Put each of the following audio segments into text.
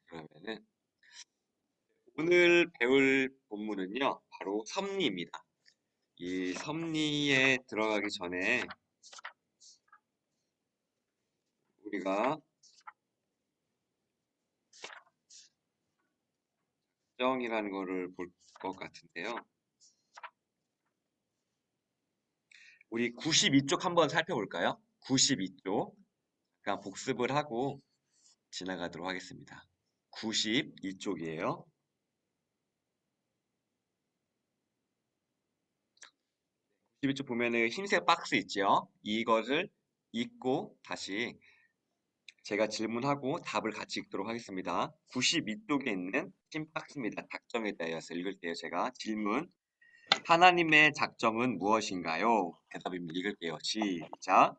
그러면은 오늘 배울 본문은요, 바로 섭리입니다. 이 섭리에 들어가기 전에 우리가 정이라는 거를 볼 것 같은데요. 우리 92쪽 한번 살펴볼까요? 92쪽. 잠깐 복습을 하고 지나가도록 하겠습니다. 92쪽이에요. 92쪽 보면은 흰색 박스 있죠? 이것을 읽고 다시 제가 질문하고 답을 같이 읽도록 하겠습니다. 92쪽에 있는 흰 박스입니다. 작정에 대해서 읽을게요. 제가 질문. 하나님의 작정은 무엇인가요? 대답입니다. 읽을게요. 시작.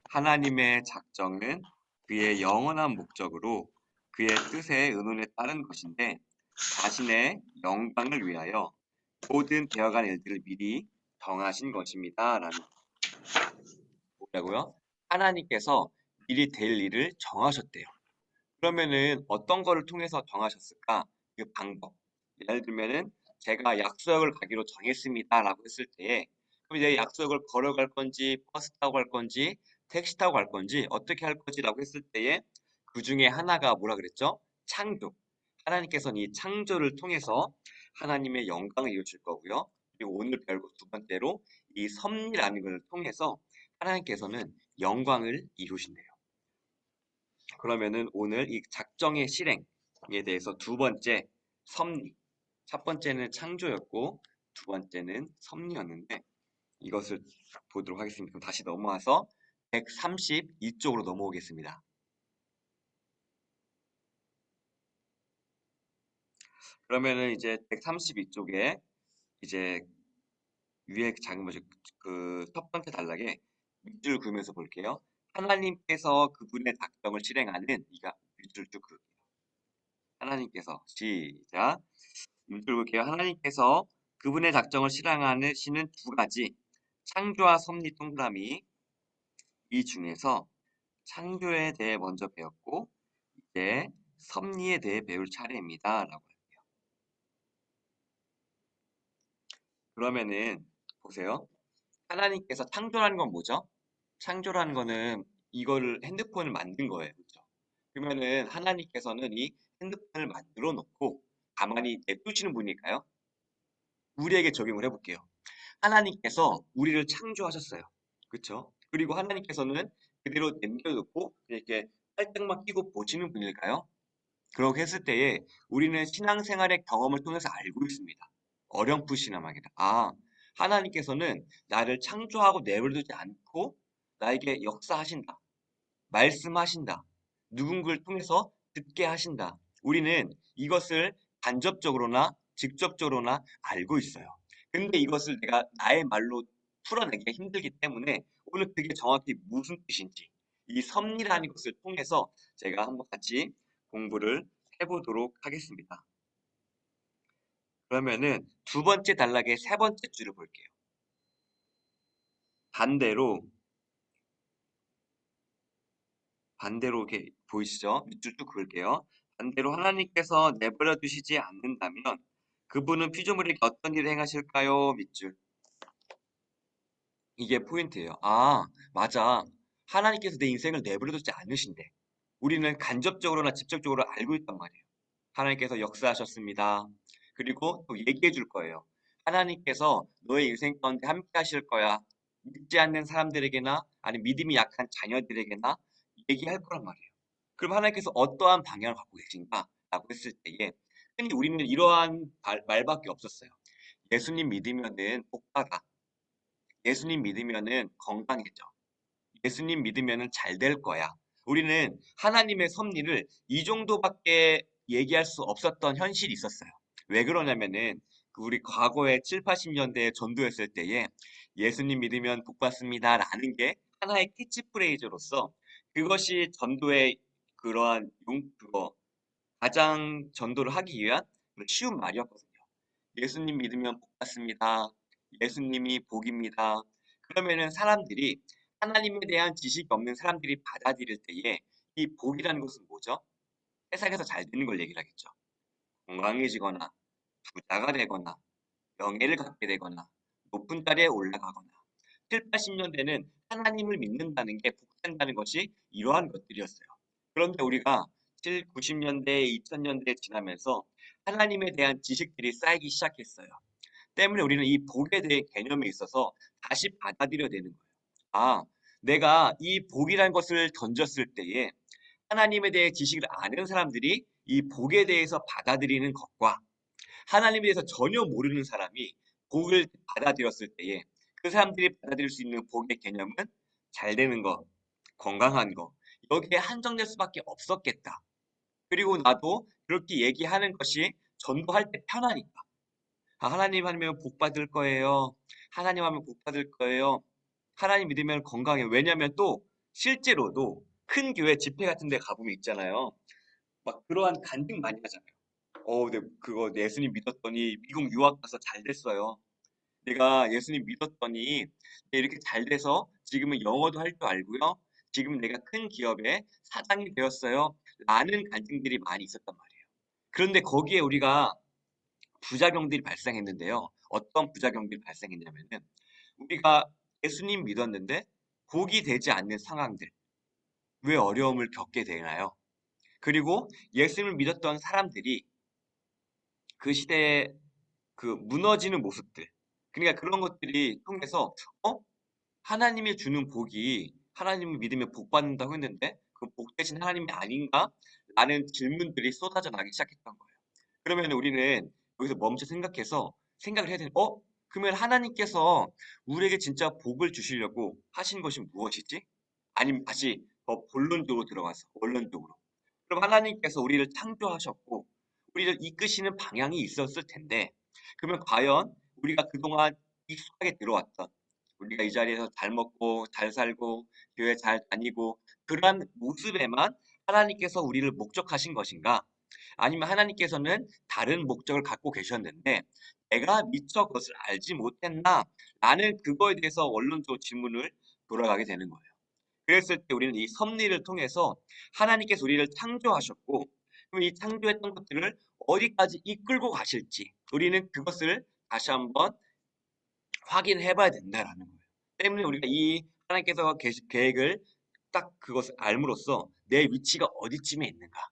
하나님의 작정은 그의 영원한 목적으로 그의 뜻에 의논에 따른 것인데 자신의 영광을 위하여 모든 되어간 일들을 미리 정하신 것입니다. 라는 뭐라고요? 하나님께서 미리 될 일을 정하셨대요. 그러면은 어떤 거를 통해서 정하셨을까? 그 방법. 예를 들면은 제가 약속을 가기로 정했습니다라고 했을 때에 그럼 이제 약속을 걸어갈 건지 버스 타고 갈 건지 택시 타고 갈 건지 어떻게 할 거지라고 했을 때에 그 중에 하나가 뭐라 그랬죠? 창조. 하나님께서는 이 창조를 통해서 하나님의 영광을 이루실 거고요. 그리고 오늘 배울 두 번째로 이 섭리라는 것을 통해서 하나님께서는 영광을 이루신대요. 그러면은 오늘 이 작정의 실행에 대해서 두 번째 섭리. 첫 번째는 창조였고 두 번째는 섭리였는데 이것을 보도록 하겠습니다. 그럼 다시 넘어와서 132쪽으로 넘어오겠습니다. 그러면은 이제 132쪽에 이제 위에 작은 뭐지 그첫 번째 단락에 밑줄 그으면서 볼게요. 하나님께서 그분의 작정을 실행하는 이가 밑줄 쭉 그을게요. 하나님께서 시작. 밑줄 볼게요. 하나님께서 그분의 작정을 실행하시는 두 가지 창조와 섭리 동그라미 이 중에서 창조에 대해 먼저 배웠고 이제 섭리에 대해 배울 차례입니다. 라고 할게요. 그러면은 보세요. 하나님께서 창조라는 건 뭐죠? 창조라는 거는 이거를 핸드폰을 만든 거예요. 그렇죠? 그러면은 하나님께서는 이 핸드폰을 만들어 놓고 가만히 냅두시는 분일까요? 우리에게 적용을 해볼게요. 하나님께서 우리를 창조하셨어요. 그렇죠? 그리고 하나님께서는 그대로 남겨놓고 이렇게 팔짱만 끼고 보시는 분일까요? 그렇게 했을 때에 우리는 신앙생활의 경험을 통해서 알고 있습니다. 어렴풋이나마다. 아, 하나님께서는 나를 창조하고 내버려두지 않고 나에게 역사하신다. 말씀하신다. 누군가를 통해서 듣게 하신다. 우리는 이것을 간접적으로나 직접적으로나 알고 있어요. 근데 이것을 내가 나의 말로 풀어내기가 힘들기 때문에 오늘 그게 정확히 무슨 뜻인지 이 섭리라는 것을 통해서 제가 한번 같이 공부를 해보도록 하겠습니다. 그러면은 두 번째 단락의 세 번째 줄을 볼게요. 반대로 이렇게 보이시죠? 밑줄 쭉 그을게요. 반대로 하나님께서 내버려 두시지 않는다면 그분은 피조물에게 어떤 일을 행하실까요? 밑줄. 이게 포인트예요. 아, 맞아. 하나님께서 내 인생을 내버려 두지 않으신대. 우리는 간접적으로나 직접적으로 알고 있단 말이에요. 하나님께서 역사하셨습니다. 그리고 또 얘기해 줄 거예요. 하나님께서 너의 인생 가운데 함께 하실 거야. 믿지 않는 사람들에게나 아니면 믿음이 약한 자녀들에게나 얘기할 거란 말이에요. 그럼 하나님께서 어떠한 방향을 갖고 계신가? 라고 했을 때에 흔히 우리는 이러한 말밖에 없었어요. 예수님 믿으면은 복받아. 예수님 믿으면은 건강해져. 예수님 믿으면은 잘 될 거야. 우리는 하나님의 섭리를 이 정도밖에 얘기할 수 없었던 현실이 있었어요. 왜 그러냐면은 우리 과거에 7, 80년대에 전도했을 때에 예수님 믿으면 복 받습니다라는 게 하나의 캐치프레이즈로서 그것이 전도의 그러한 그거 가장 전도를 하기 위한 쉬운 말이었거든요. 예수님 믿으면 복 받습니다. 예수님이 복입니다. 그러면은 사람들이 하나님에 대한 지식이 없는 사람들이 받아들일 때에 이 복이라는 것은 뭐죠? 세상에서 잘 되는 걸 얘기를 하겠죠. 건강해지거나, 부자가 되거나, 명예를 갖게 되거나, 높은 자리에 올라가거나, 7, 80년대는 하나님을 믿는다는 게 복된다는 것이 이러한 것들이었어요. 그런데 우리가 7, 90년대, 2000년대에 지나면서 하나님에 대한 지식들이 쌓이기 시작했어요. 때문에 우리는 이 복에 대한 개념에 있어서 다시 받아들여야 되는 거예요. 아, 내가 이 복이라는 것을 던졌을 때에 하나님에 대해 지식을 아는 사람들이 이 복에 대해서 받아들이는 것과 하나님에 대해서 전혀 모르는 사람이 복을 받아들였을 때에 그 사람들이 받아들일 수 있는 복의 개념은 잘 되는 거, 건강한 거, 여기에 한정될 수밖에 없었겠다. 그리고 나도 그렇게 얘기하는 것이 전도할 때 편하니까. 아, 하나님 하면 복 받을 거예요. 하나님 하면 복 받을 거예요. 하나님 믿으면 건강해. 왜냐하면 또 실제로도 큰 교회 집회 같은 데 가보면 있잖아요. 막 그러한 간증 많이 하잖아요. 네, 그거 예수님 믿었더니 미국 유학 가서 잘 됐어요. 내가 예수님 믿었더니 이렇게 잘 돼서 지금은 영어도 할 줄 알고요. 지금 내가 큰 기업의 사장이 되었어요. 라는 간증들이 많이 있었단 말이에요. 그런데 거기에 우리가 부작용들이 발생했는데요. 어떤 부작용들이 발생했냐면은 우리가 예수님 믿었는데 복이 되지 않는 상황들, 왜 어려움을 겪게 되나요? 그리고 예수님을 믿었던 사람들이 그 시대에 그 무너지는 모습들, 그러니까 그런 것들이 통해서 하나님이 주는 복이 하나님을 믿으면 복 받는다고 했는데 그 복 대신 하나님이 아닌가? 라는 질문들이 쏟아져 나기 시작했던 거예요. 그러면 우리는 여기서 멈춰 생각해서 생각을 해야 되는, 그러면 하나님께서 우리에게 진짜 복을 주시려고 하신 것이 무엇이지? 아니면 다시 더 본론적으로 들어가서 원론적으로. 그럼 하나님께서 우리를 창조하셨고 우리를 이끄시는 방향이 있었을 텐데 그러면 과연 우리가 그동안 익숙하게 들어왔던 우리가 이 자리에서 잘 먹고 잘 살고 교회 잘 다니고 그러한 모습에만 하나님께서 우리를 목적하신 것인가? 아니면 하나님께서는 다른 목적을 갖고 계셨는데 내가 미처 그것을 알지 못했나? 라는 그거에 대해서 원론적으로 질문을 돌아가게 되는 거예요. 그랬을 때 우리는 이 섭리를 통해서 하나님께서 우리를 창조하셨고 그럼 이 창조했던 것들을 어디까지 이끌고 가실지 우리는 그것을 다시 한번 확인해 봐야 된다라는 거예요. 때문에 우리가 이 하나님께서 계신 계획을 딱 그것을 알므로써 내 위치가 어디쯤에 있는가,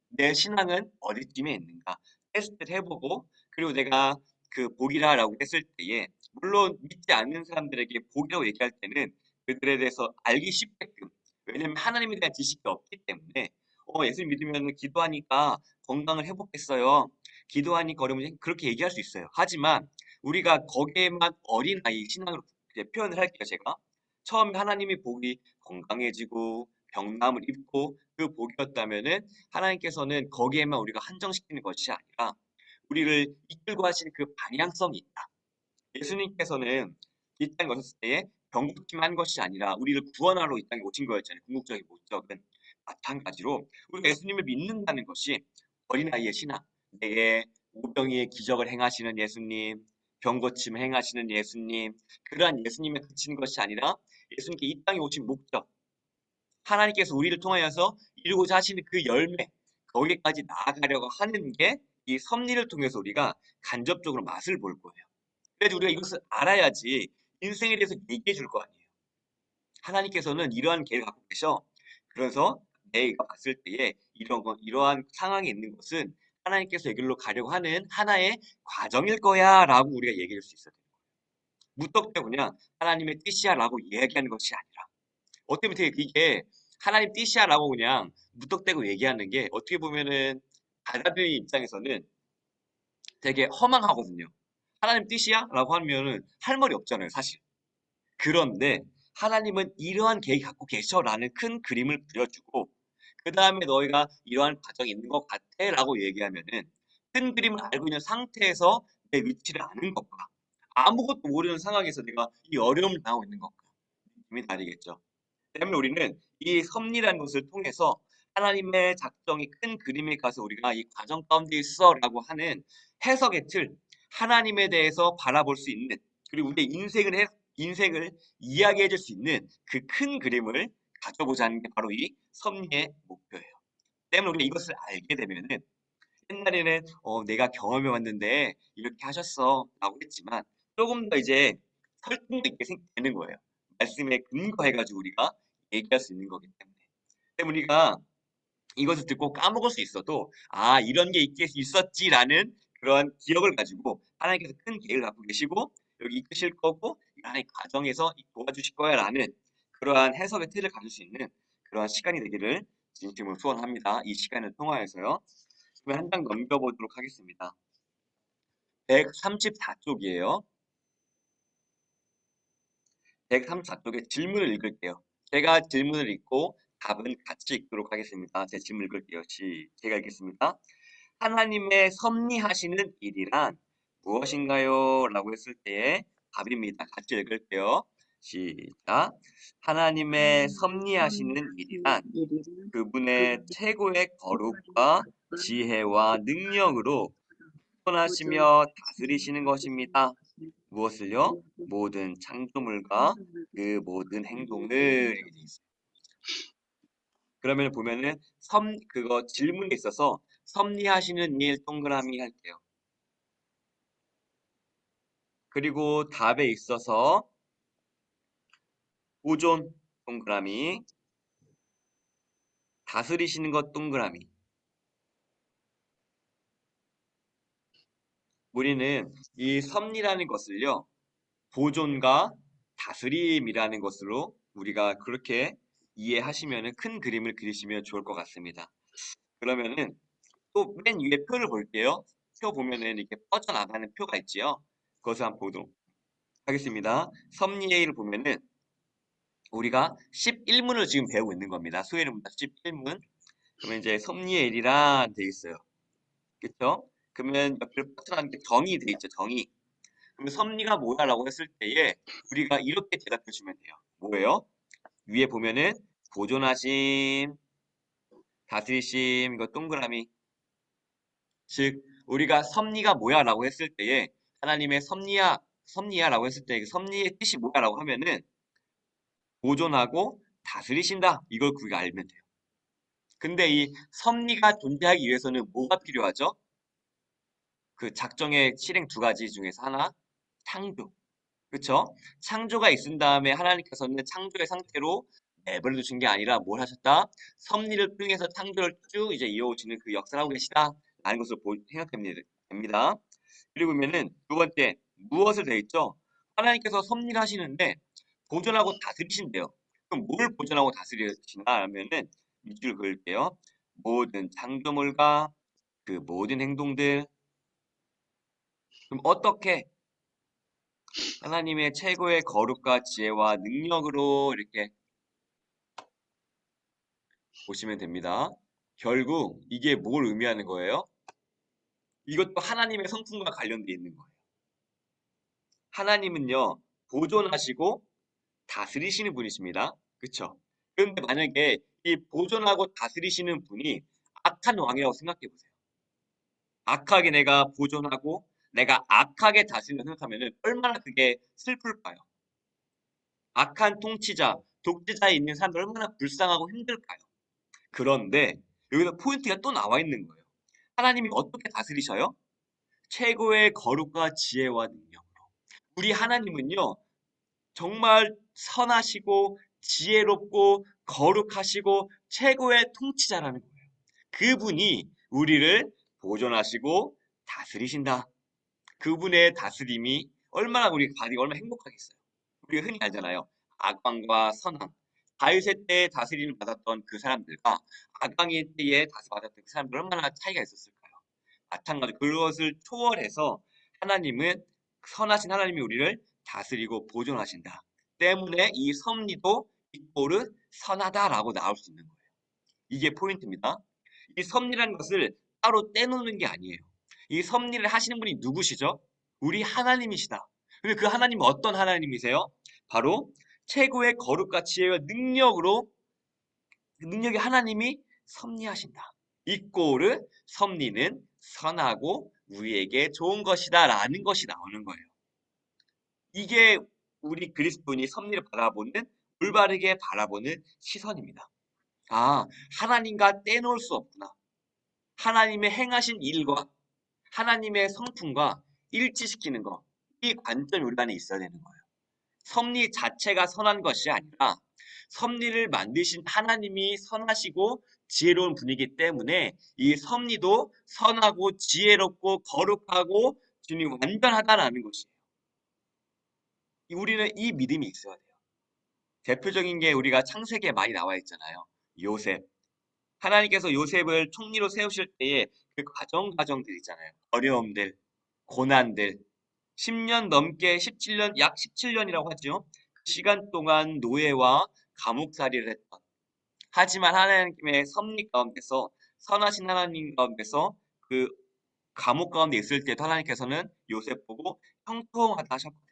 내 신앙은 어디쯤에 있는가 테스트를 해보고 그리고 내가 그 복이라라고 했을 때에 물론 믿지 않는 사람들에게 복이라고 얘기할 때는 그들에 대해서 알기 쉽게끔 왜냐면 하나님에 대한 지식이 없기 때문에 예수 믿으면 기도하니까 건강을 회복했어요. 기도하니까 어려우면 그렇게 얘기할 수 있어요. 하지만 우리가 거기에만 어린아이 신앙으로 이제 표현을 할게요. 제가 처음에 하나님의 복이 건강해지고 병남을 입고 그 복이었다면은 하나님께서는 거기에만 우리가 한정시키는 것이 아니라 우리를 이끌고 하시는 그 방향성이 있다. 예수님께서는 이 땅에 오셨을 때에 병고침한 것이 아니라 우리를 구원하러 이 땅에 오신 거였잖아요. 궁극적인 목적은. 마찬가지로 우리가 예수님을 믿는다는 것이 어린아이의 신앙, 내게 오병이의 기적을 행하시는 예수님, 병고침을 행하시는 예수님, 그러한 예수님에 그치는 것이 아니라 예수님께 이 땅에 오신 목적, 하나님께서 우리를 통하여서 이루고자 하시는 그 열매, 거기까지 나아가려고 하는 게 이 섭리를 통해서 우리가 간접적으로 맛을 볼 거예요. 그래서 우리가 이것을 알아야지 인생에 대해서 얘기해 줄 거 아니에요. 하나님께서는 이러한 계획을 갖고 계셔. 그래서 내가 봤을 때에 이러한 상황에 있는 것은 하나님께서 여기로 가려고 하는 하나의 과정일 거야 라고 우리가 얘기할 수 있어요. 무턱대고 그냥 하나님의 뜻이야 라고 이야기하는 것이 아니라 어떻게 보면 되게 이게 하나님 뜻이야라고 그냥 무턱대고 얘기하는 게 어떻게 보면은 받아들이는 입장에서는 되게 허망하거든요. 하나님 뜻이야라고 하면은 할 말이 없잖아요, 사실. 그런데 하나님은 이러한 계획 갖고 계셔라는 큰 그림을 그려주고 그 다음에 너희가 이러한 과정이 있는 것 같아라고 얘기하면은 큰 그림을 알고 있는 상태에서 내 위치를 아는 것과 아무것도 모르는 상황에서 내가 이 어려움을 당하고 있는 것과 느낌이 다르겠죠. 때문에 우리는 이 섭리라는 것을 통해서 하나님의 작정이 큰 그림에 가서 우리가 이 과정 가운데 있어라고 하는 해석의 틀, 하나님에 대해서 바라볼 수 있는 그리고 우리의 인생을 이야기해 줄 수 있는 그 큰 그림을 가져보자는 게 바로 이 섭리의 목표예요. 때문에 우리가 이것을 알게 되면은 옛날에는 내가 경험해 왔는데 이렇게 하셨어 라고 했지만 조금 더 이제 설득력 있게 되는 거예요. 말씀에 근거해 가지고 우리가 얘기할 수 있는 거기 때문에 우리가 이것을 듣고 까먹을 수 있어도 '아 이런 게 있었지.'라는 그런 기억을 가지고 하나님께서 큰 계획을 갖고 계시고 여기 이끄실 거고 하나님 과정에서 도와주실 거야라는 그러한 해석의 틀을 가질 수 있는 그러한 시간이 되기를 진심으로 소원합니다. 이 시간을 통하여서요. 그러면 한 장 넘겨보도록 하겠습니다. 134쪽이에요. 134쪽에 질문을 읽을게요. 제가 질문을 읽고 답은 같이 읽도록 하겠습니다. 제 질문 읽을게요. 제가 읽겠습니다. 하나님의 섭리하시는 일이란 무엇인가요? 라고 했을 때의 답입니다. 같이 읽을게요. 시작. 하나님의 섭리하시는 일이란 그분의 최고의 거룩과 지혜와 능력으로 선하시며 다스리시는 것입니다. 무엇을요? 모든 창조물과 그 모든 행동을 이렇게 돼 있어요. 그러면 보면은 그거 질문에 있어서 섭리하시는 일 동그라미 할게요. 그리고 답에 있어서 보존 동그라미, 다스리시는 것 동그라미. 우리는 이 섭리라는 것을요, 보존과 다스림이라는 것으로 우리가 그렇게 이해하시면은 큰 그림을 그리시면 좋을 것 같습니다. 그러면은 또 맨 위에 표를 볼게요. 표 보면은 이렇게 뻗어나가는 표가 있지요. 그것을 한번 보도록 하겠습니다. 섭리를 보면은 우리가 11문을 지금 배우고 있는 겁니다. 수혜문답 11문. 그러면 이제 섭리의 일이란 돼 있어요. 그쵸? 그러면 옆에 뻗어나가는 게 정의 돼 있죠. 정의. 그러면 섭리가 뭐야라고 했을 때에 우리가 이렇게 대답해 주면 돼요. 뭐예요? 위에 보면은 보존하심, 다스리심, 이거 동그라미. 즉 우리가 섭리가 뭐야라고 했을 때에 하나님의 섭리야라고 했을 때 섭리의 뜻이 뭐야라고 하면은 보존하고 다스리신다. 이걸 우리가 알면 돼요. 근데 이 섭리가 존재하기 위해서는 뭐가 필요하죠? 그 작정의 실행 두 가지 중에서 하나, 창조. 그쵸? 창조가 있은 다음에 하나님께서는 창조의 상태로 내버려 두신 게 아니라 뭘 하셨다? 섭리를 통해서 창조를 쭉 이제 이어오시는 그 역사를 하고 계시다. 라는 것을 생각됩니다. 됩니다. 그리고 보면은 두 번째, 무엇을 돼 있죠? 하나님께서 섭리를 하시는데 보존하고 다스리신대요. 그럼 뭘 보존하고 다스리시나 하면은 밑줄 그을게요. 모든 창조물과 그 모든 행동들. 그럼 어떻게 하나님의 최고의 거룩과 지혜와 능력으로 이렇게 보시면 됩니다. 결국 이게 뭘 의미하는 거예요? 이것도 하나님의 성품과 관련되어 있는 거예요. 하나님은요, 보존하시고 다스리시는 분이십니다. 그쵸? 그런데 만약에 이 보존하고 다스리시는 분이 악한 왕이라고 생각해 보세요. 악하게 내가 보존하고 내가 악하게 다스린다 생각하면 얼마나 그게 슬플까요? 악한 통치자, 독재자에 있는 사람들 얼마나 불쌍하고 힘들까요? 그런데 여기서 포인트가 또 나와 있는 거예요. 하나님이 어떻게 다스리셔요? 최고의 거룩과 지혜와 능력. 우리 하나님은요, 정말 선하시고 지혜롭고 거룩하시고 최고의 통치자라는 거예요. 그분이 우리를 보존하시고 다스리신다. 그분의 다스림이 얼마나 우리 바디가 얼마나 행복하겠어요. 우리가 흔히 알잖아요. 악왕과 선왕. 다윗의 때에 다스림을 받았던 그 사람들과 악왕의 때에 다스받았던 그 사람들 얼마나 차이가 있었을까요? 마찬가지로 그것을 초월해서 하나님은 선하신 하나님이 우리를 다스리고 보존하신다. 때문에 이 섭리도 이꼬르 선하다라고 나올 수 있는 거예요. 이게 포인트입니다. 이 섭리라는 것을 따로 떼놓는 게 아니에요. 이 섭리를 하시는 분이 누구시죠? 우리 하나님이시다. 근데 그 하나님은 어떤 하나님이세요? 바로 최고의 거룩과 지혜와 능력으로 그 능력의 하나님이 섭리하신다. 이꼬르 섭리는 선하고 우리에게 좋은 것이다 라는 것이 나오는 거예요. 이게 우리 그리스도인이 섭리를 바라보는 올바르게 바라보는 시선입니다. 아, 하나님과 떼놓을 수 없구나. 하나님의 행하신 일과 하나님의 성품과 일치시키는 거. 이 관점이 우리 안에 있어야 되는 거예요. 섭리 자체가 선한 것이 아니라 섭리를 만드신 하나님이 선하시고 지혜로운 분이기 때문에 이 섭리도 선하고 지혜롭고 거룩하고 주님 완전하다라는 것이에요. 우리는 이 믿음이 있어야 돼요. 대표적인 게 우리가 창세기에 많이 나와 있잖아요. 요셉. 하나님께서 요셉을 총리로 세우실 때에 그 과정들 있잖아요. 어려움들, 고난들, 10년 넘게 17년, 약 17년이라고 하죠. 그 시간 동안 노예와 감옥살이를 했던. 하지만 하나님의 섭리 가운데서 선하신 하나님 가운데서 그 감옥 가운데 있을 때도 하나님께서는 요셉 보고 형통하다 하셨거든요.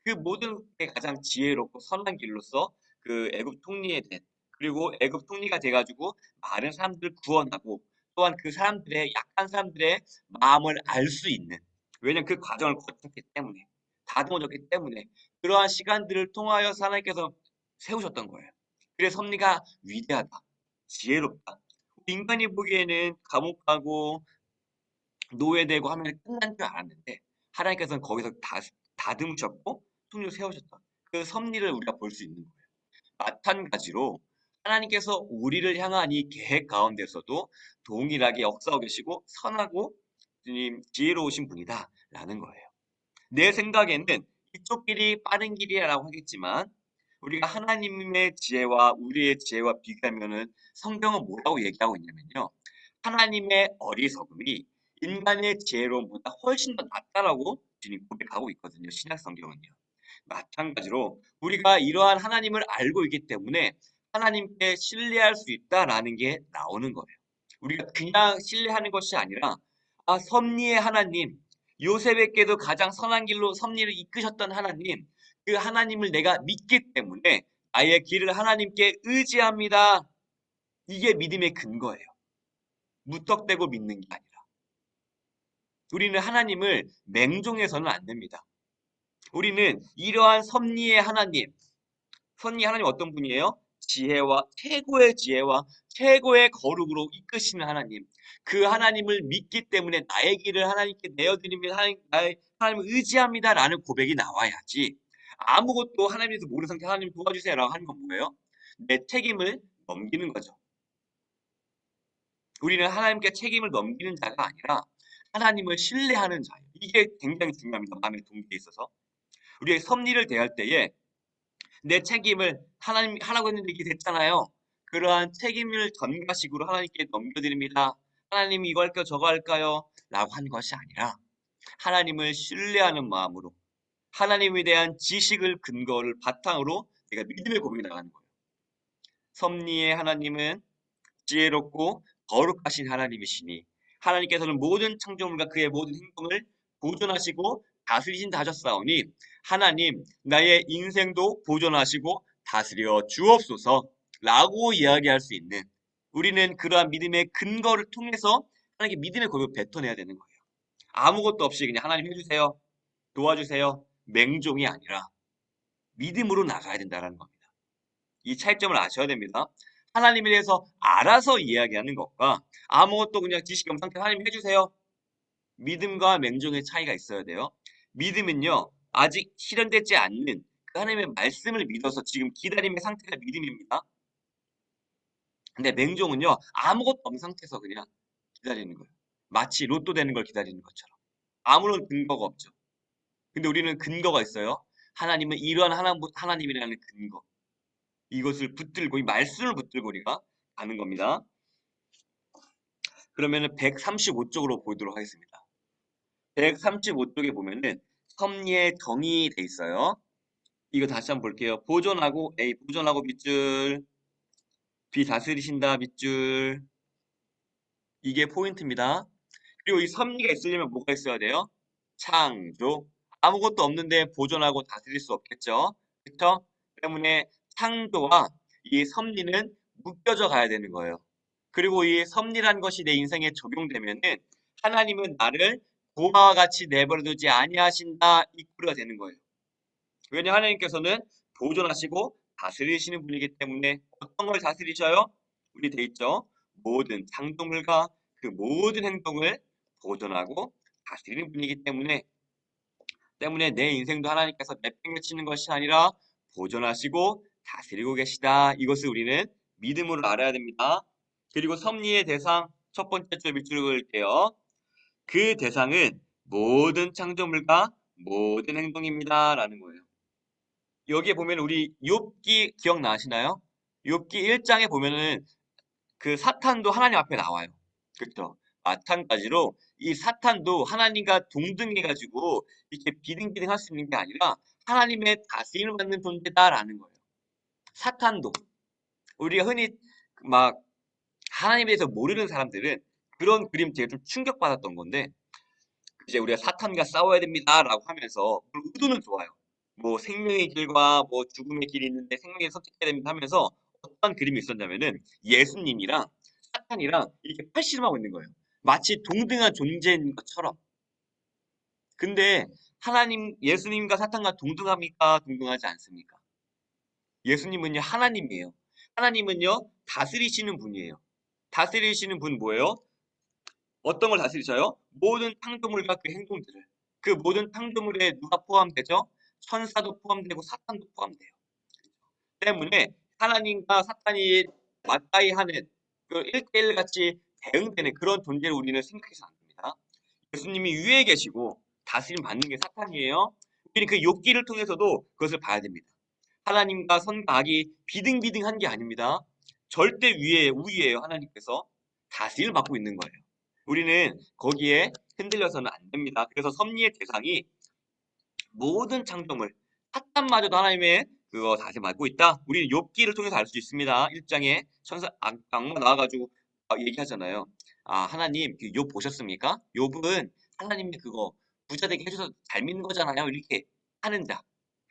그 모든 게 가장 지혜롭고 선한 길로서 그 애굽 통리에 된 그리고 애굽 통리가 돼가지고 많은 사람들을 구원하고 또한 그 사람들의 약한 사람들의 마음을 알 수 있는 왜냐면 그 과정을 거쳤기 때문에 다듬어졌기 때문에 그러한 시간들을 통하여 하나님께서 세우셨던 거예요. 그래서 섭리가 위대하다, 지혜롭다. 인간이 보기에는 감옥 가고 노예되고 하면 끝난 줄 알았는데 하나님께서는 거기서 다듬으셨고 통일을 세우셨다. 그 섭리를 우리가 볼 수 있는 거예요. 마찬가지로 하나님께서 우리를 향한 이 계획 가운데서도 동일하게 역사하고 계시고 선하고 주님 지혜로우신 분이다라는 거예요. 내 생각에는 이쪽 길이 빠른 길이라고 하겠지만 우리가 하나님의 지혜와 우리의 지혜와 비교하면은 성경은 뭐라고 얘기하고 있냐면요. 하나님의 어리석음이 인간의 지혜로움보다 훨씬 더 낫다라고 주님 고백하고 있거든요. 신약 성경은요. 마찬가지로 우리가 이러한 하나님을 알고 있기 때문에 하나님께 신뢰할 수 있다라는 게 나오는 거예요. 우리가 그냥 신뢰하는 것이 아니라 섭리의 하나님, 요셉에게도 가장 선한 길로 섭리를 이끄셨던 하나님, 그 하나님을 내가 믿기 때문에 아예 길을 하나님께 의지합니다. 이게 믿음의 근거예요. 무턱대고 믿는 게 아니라. 우리는 하나님을 맹종해서는 안 됩니다. 우리는 이러한 섭리의 하나님, 섭리 하나님 어떤 분이에요? 지혜와 최고의 거룩으로 이끄시는 하나님. 그 하나님을 믿기 때문에 나의 길을 하나님께 내어드립니다. 하나님을 의지합니다라는 고백이 나와야지. 아무것도 하나님에서 모르는 상태 하나님 도와주세요라고 하는 건 뭐예요? 내 책임을 넘기는 거죠. 우리는 하나님께 책임을 넘기는 자가 아니라 하나님을 신뢰하는 자예요. 이게 굉장히 중요합니다. 마음의 동기에 있어서. 우리의 섭리를 대할 때에 내 책임을 하나님 하라고 했는데 이게 됐잖아요. 그러한 책임을 전가식으로 하나님께 넘겨드립니다. 하나님 이거 할까요? 저거 할까요? 라고 하는 것이 아니라 하나님을 신뢰하는 마음으로 하나님에 대한 지식을 근거를 바탕으로 내가 믿음의 고백이 나가는 거예요. 섭리의 하나님은 지혜롭고 거룩하신 하나님이시니 하나님께서는 모든 창조물과 그의 모든 행동을 보존하시고 다스리신다 하셨사오니 하나님 나의 인생도 보존하시고 다스려 주옵소서 라고 이야기할 수 있는 우리는 그러한 믿음의 근거를 통해서 하나님께 믿음의 고백을 뱉어내야 되는 거예요. 아무것도 없이 그냥 하나님 해주세요. 도와주세요. 맹종이 아니라 믿음으로 나가야 된다는 겁니다. 이 차이점을 아셔야 됩니다. 하나님에 대해서 알아서 이야기하는 것과 아무것도 그냥 지식이 없는 상태 하나님 해주세요. 믿음과 맹종의 차이가 있어야 돼요. 믿음은요. 아직 실현되지 않는 그 하나님의 말씀을 믿어서 지금 기다림의 상태가 믿음입니다. 근데 맹종은요. 아무것도 없는 상태에서 그냥 기다리는 거예요. 마치 로또 되는 걸 기다리는 것처럼. 아무런 근거가 없죠. 근데 우리는 근거가 있어요. 하나님은 이러한 하나님이라는 근거. 이것을 붙들고 이 말씀을 붙들고 우리가 가는 겁니다. 그러면은 135쪽으로 보도록 하겠습니다. 135쪽에 보면은 섭리의 정의 돼 있어요. 이거 다시 한번 볼게요. 보존하고 밑줄 B 다스리신다 밑줄 이게 포인트입니다. 그리고 이 섭리가 있으려면 뭐가 있어야 돼요? 창조. 아무것도 없는데 보존하고 다스릴 수 없겠죠. 그렇죠? 때문에 창조와 이 섭리는 묶여져 가야 되는 거예요. 그리고 이 섭리란 것이 내 인생에 적용되면은 하나님은 나를 고아와 같이 내버려 두지 아니하신다 이 꼴이 되는 거예요. 왜냐 하나님께서는 보존하시고 다스리시는 분이기 때문에 어떤 걸 다스리셔요? 우리 돼 있죠? 모든 창조물과 그 모든 행동을 보존하고 다스리는 분이기 때문에 내 인생도 하나님께서 내팽개치는 것이 아니라 보존하시고 다스리고 계시다. 이것을 우리는 믿음으로 알아야 됩니다. 그리고 섭리의 대상 첫 번째 줄 밑줄을 그을게요. 그 대상은 모든 창조물과 모든 행동입니다. 라는 거예요. 여기에 보면 우리 욥기 기억나시나요? 욥기 1장에 보면은 그 사탄도 하나님 앞에 나와요. 그렇죠? 마찬가지로 이 사탄도 하나님과 동등해가지고 이렇게 비등비등 할 수 있는 게 아니라 하나님의 다스림을 받는 존재다라는 거예요. 사탄도 우리가 흔히 막 하나님에 대해서 모르는 사람들은 그런 그림 되게 좀 충격받았던 건데 이제 우리가 사탄과 싸워야 됩니다라고 하면서 물론 의도는 좋아요. 뭐 생명의 길과 뭐 죽음의 길이 있는데 생명을 선택해야 됩니다 하면서 어떤 그림이 있었냐면은 예수님이랑 사탄이랑 이렇게 팔씨름하고 있는 거예요. 마치 동등한 존재인 것처럼. 근데 하나님, 예수님과 사탄과 동등합니까? 동등하지 않습니까? 예수님은요, 하나님이에요. 하나님은요, 다스리시는 분이에요. 다스리시는 분 뭐예요? 어떤 걸 다스리셔요? 모든 창조물과 그 행동들을. 그 모든 창조물에 누가 포함되죠? 천사도 포함되고 사탄도 포함돼요. 때문에 하나님과 사탄이 맞다이 하는 그 1대1 같이 대응되는 그런 존재를 우리는 생각해서 안 됩니다. 예수님이 위에 계시고 다스림 받는 게 사탄이에요. 우리는 그 욥기를 통해서도 그것을 봐야 됩니다. 하나님과 선과 악이 비등비등한 게 아닙니다. 절대 위에 우위에요. 하나님께서 다스림을 받고 있는 거예요. 우리는 거기에 흔들려서는 안 됩니다. 그래서 섭리의 대상이 모든 창조물, 사탄마저도 하나님의 그거 다시 맡고 있다. 우리는 욥기를 통해서 알 수 있습니다. 1장에 천사 악마 나와가지고 얘기하잖아요. 아 하나님 그 욥 보셨습니까? 욥은 하나님의 그거 부자 되게 해줘서 잘 믿는 거잖아요. 이렇게 하는 자,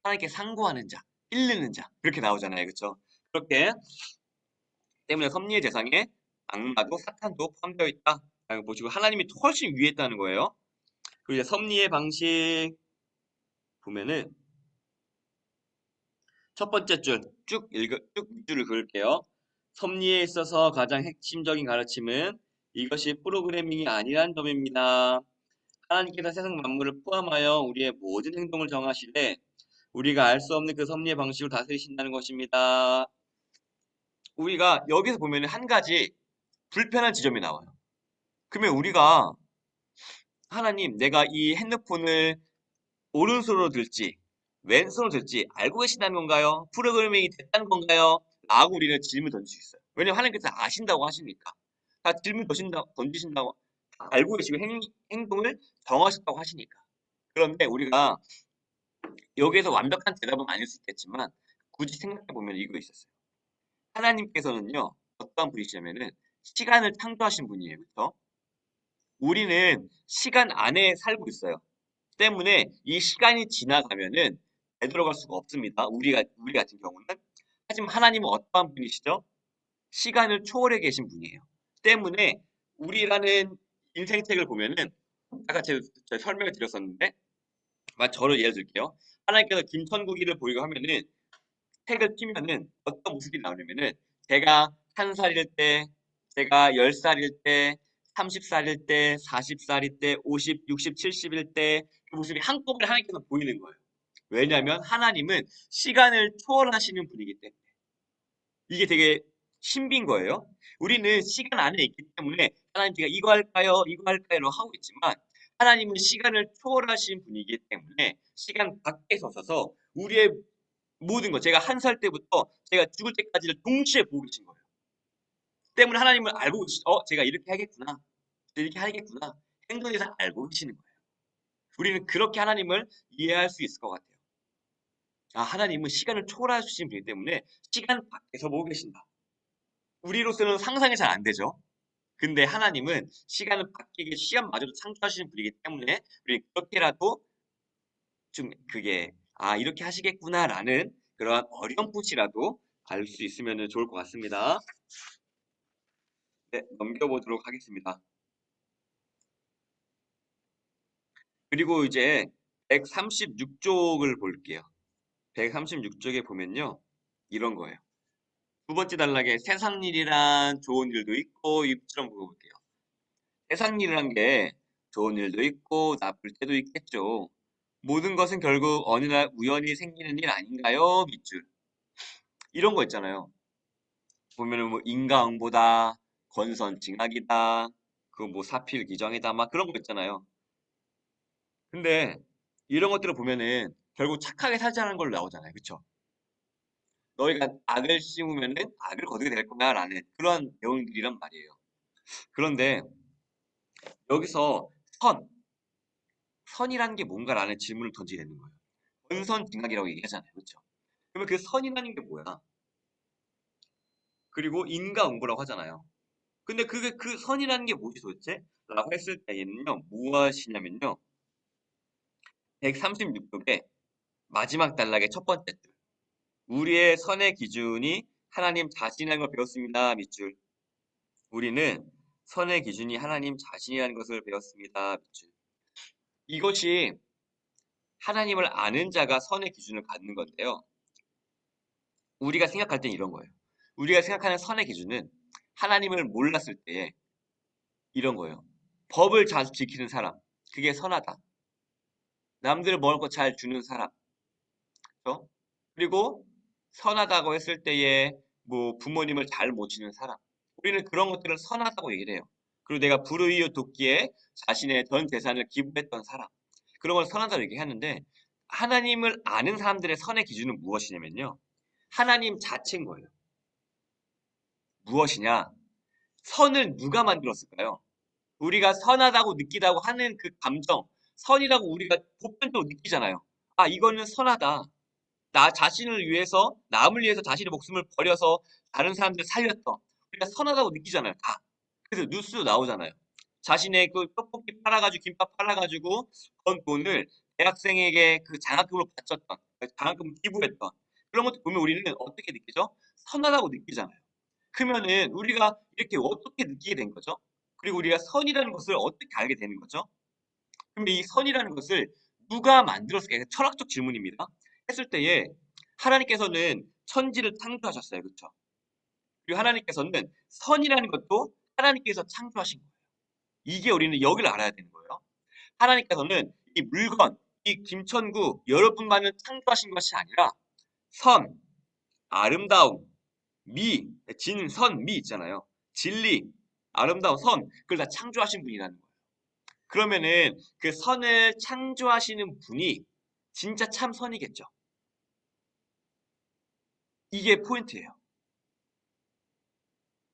하나님께 상고하는 자, 일르는 자 그렇게 나오잖아요. 그렇죠? 그렇게 때문에 섭리의 대상에 악마도 사탄도 포함되어 있다. 보시고 하나님이 훨씬 위에 있다는 거예요. 그리고 이제 섭리의 방식 보면은 첫 번째 줄 쭉 밑줄을 그을게요. 섭리에 있어서 가장 핵심적인 가르침은 이것이 프로그래밍이 아니란 점입니다. 하나님께서 세상 만물을 포함하여 우리의 모든 행동을 정하시되 우리가 알 수 없는 그 섭리의 방식으로 다스리신다는 것입니다. 우리가 여기서 보면 한 가지 불편한 지점이 나와요. 그러면 우리가 하나님 내가 이 핸드폰을 오른손으로 들지 왼손으로 들지 알고 계신다는 건가요? 프로그래밍이 됐다는 건가요? 라고 우리는 질문 던질 수 있어요. 왜냐면 하나님께서 아신다고 하시니까. 다 질문 던지신다고 다 알고 계시고 행동을 정하셨다고 하시니까. 그런데 우리가 여기에서 완벽한 대답은 아닐 수 있겠지만 굳이 생각해 보면 이거 있었어요. 하나님께서는요 어떤 분이시냐면은 시간을 창조하신 분이에요. 그렇죠? 우리는 시간 안에 살고 있어요. 때문에 이 시간이 지나가면은 되돌아갈 수가 없습니다. 우리 같은 경우는. 하지만 하나님은 어떠한 분이시죠? 시간을 초월해 계신 분이에요. 때문에 우리라는 인생책을 보면은 아까 제가 설명을 드렸었는데 저를 예를 들게요. 하나님께서 김천국이를 보이고 하면은 책을 피면은 어떤 모습이 나오냐면은 제가 1살일 때, 제가 10살일 때, 30살일 때, 40살일 때, 50, 60, 70일 때 그 모습이 한꺼번에 하나님께서 보이는 거예요. 왜냐하면 하나님은 시간을 초월하시는 분이기 때문에. 이게 되게 신비인 거예요. 우리는 시간 안에 있기 때문에 하나님 제가 이거 할까요? 이거 할까요? 하고 있지만 하나님은 시간을 초월하신 분이기 때문에 시간 밖에 서서 우리의 모든 것, 제가 1살 때부터 제가 죽을 때까지를 동시에 보고 계신 거예요. 때문에 하나님을 알고 계시, 제가 이렇게 하겠구나. 이렇게 하겠구나. 행동에서 알고 계시는 거예요. 우리는 그렇게 하나님을 이해할 수 있을 것 같아요. 아, 하나님은 시간을 초월하신 분이기 때문에 시간 밖에서 보고 계신다. 우리로서는 상상이 잘 안 되죠. 근데 하나님은 시간을 바뀌게 시간마저도 창조하시는 분이기 때문에 우리 그렇게라도 좀 그게 아 이렇게 하시겠구나라는 그러한 어렴풋이라도 알 수 있으면 좋을 것 같습니다. 네, 넘겨보도록 하겠습니다. 그리고 이제 136쪽을 볼게요. 136쪽에 보면요. 이런 거예요. 두 번째 단락에 세상 일이란 좋은 일도 있고 이처럼 물어볼게요. 세상 일이란 게 좋은 일도 있고 나쁠 때도 있겠죠. 모든 것은 결국 어느 날 우연히 생기는 일 아닌가요? 밑줄. 이런 거 있잖아요. 보면은 뭐 인과응보다, 권선징악이다, 그 뭐 사필귀정이다, 막 그런 거 있잖아요. 근데 이런 것들을 보면은 결국 착하게 살자는 걸로 나오잖아요. 그쵸? 너희가 악을 씌우면은 악을 거두게 될 거야라는 그런 내용들이란 말이에요. 그런데 여기서 선이라는 게 뭔가라는 질문을 던지게 되는 거예요. 권선징악이라고 얘기하잖아요. 그쵸? 그러면 그 선이라는 게 뭐야? 그리고 인과응보라고 하잖아요. 근데 그게 그 선이라는 게 뭐지 도대체? 라고 했을 때에는요, 무엇이냐면요, 136쪽의 마지막 단락의 첫 번째 줄. 우리의 선의 기준이 하나님 자신이라는 걸 배웠습니다. 밑줄. 우리는 선의 기준이 하나님 자신이라는 것을 배웠습니다. 밑줄. 이것이 하나님을 아는 자가 선의 기준을 갖는 건데요. 우리가 생각할 땐 이런 거예요. 우리가 생각하는 선의 기준은 하나님을 몰랐을 때에 이런 거예요. 법을 잘 지키는 사람. 그게 선하다. 남들 먹을 거 잘 주는 사람. 그렇죠? 그리고 선하다고 했을 때에 뭐 부모님을 잘 모시는 사람. 우리는 그런 것들을 선하다고 얘기를 해요. 그리고 내가 불우이웃 돕기에 자신의 전 재산을 기부했던 사람. 그런 걸 선하다고 얘기하는데 하나님을 아는 사람들의 선의 기준은 무엇이냐면요. 하나님 자체인 거예요. 무엇이냐? 선을 누가 만들었을까요? 우리가 선하다고 느끼다고 하는 그 감정, 선이라고 우리가 보편적으로 느끼잖아요. 아, 이거는 선하다. 나 자신을 위해서, 남을 위해서 자신의 목숨을 버려서 다른 사람들을 살렸던. 우리가 선하다고 느끼잖아요. 다. 그래서 뉴스도 나오잖아요. 자신의 그 떡볶이 팔아가지고, 김밥 팔아가지고, 번 돈을 대학생에게 그 장학금으로 바쳤던, 그 장학금을 기부했던. 그런 것도 보면 우리는 어떻게 느끼죠? 선하다고 느끼잖아요. 그러면은 우리가 이렇게 어떻게 느끼게 된 거죠? 그리고 우리가 선이라는 것을 어떻게 알게 되는 거죠? 근데 이 선이라는 것을 누가 만들었을까요? 철학적 질문입니다. 했을 때에 하나님께서는 천지를 창조하셨어요. 그렇죠? 그리고 하나님께서는 선이라는 것도 하나님께서 창조하신 거예요. 이게 우리는 여기를 알아야 되는 거예요. 하나님께서는 이 물건, 이 김천구 여러분만을 창조하신 것이 아니라 선, 아름다움, 미, 진선, 미 있잖아요. 진리, 아름다운 선, 그걸 다 창조하신 분이라는 거예요. 그러면은 그 선을 창조하시는 분이 진짜 참 선이겠죠. 이게 포인트예요.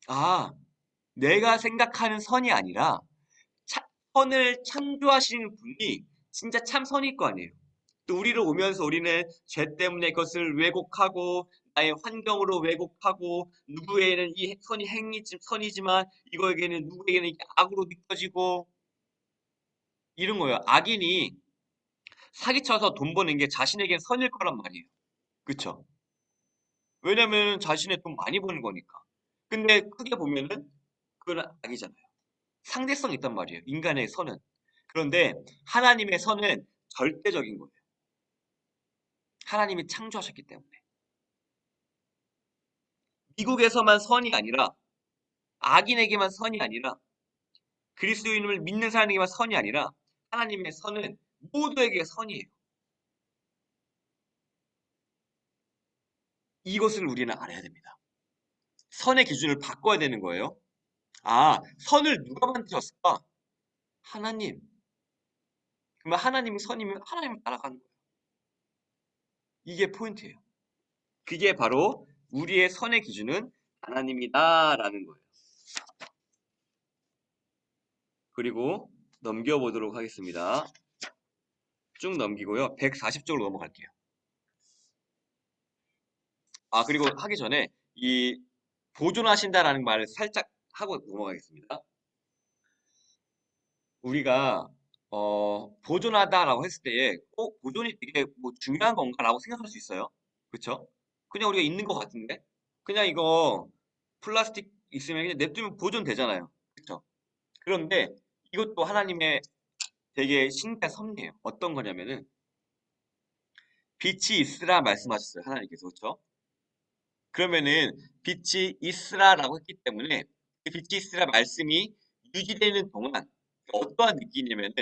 아, 내가 생각하는 선이 아니라 선을 창조하시는 분이 진짜 참 선일 거 아니에요. 또 우리를 오면서 우리는 죄 때문에 그것을 왜곡하고 나의 환경으로 왜곡하고 누구에게는 이 선이 선이지만 이거에게는 누구에게는 이게 악으로 느껴지고 이런 거예요. 악인이 사기쳐서 돈 버는 게 자신에겐 선일 거란 말이에요. 그쵸? 왜냐면 자신의 돈 많이 버는 거니까. 근데 크게 보면은 그건 아니잖아요. 상대성이 있단 말이에요. 인간의 선은. 그런데 하나님의 선은 절대적인 거예요. 하나님이 창조하셨기 때문에. 미국에서만 선이 아니라 악인에게만 선이 아니라 그리스도인을 믿는 사람에게만 선이 아니라 하나님의 선은 모두에게 선이에요. 이것을 우리는 알아야 됩니다. 선의 기준을 바꿔야 되는 거예요. 아, 선을 누가 만드셨을까? 하나님. 그러면 하나님이 선이면 하나님을 따라가는 거예요. 이게 포인트예요. 그게 바로 우리의 선의 기준은 하나님이다라는 거예요. 그리고 넘겨보도록 하겠습니다. 쭉 넘기고요. 140쪽으로 넘어갈게요. 아, 그리고 하기 전에 이 보존하신다라는 말을 살짝 하고 넘어가겠습니다. 우리가 보존하다라고 했을 때에 꼭 보존이 되게 뭐 중요한 건가라고 생각할 수 있어요. 그렇죠? 그냥 우리가 있는 것 같은데 그냥 이거 플라스틱 있으면 그냥 냅두면 보존되잖아요. 그렇죠? 그런데 이것도 하나님의 되게 신기한 섭리예요. 어떤 거냐면은 빛이 있으라 말씀하셨어요. 하나님께서. 그렇죠? 그러면은 빛이 있으라라고 했기 때문에 그 빛이 있으라 말씀이 유지되는 동안 어떠한 느낌이냐면은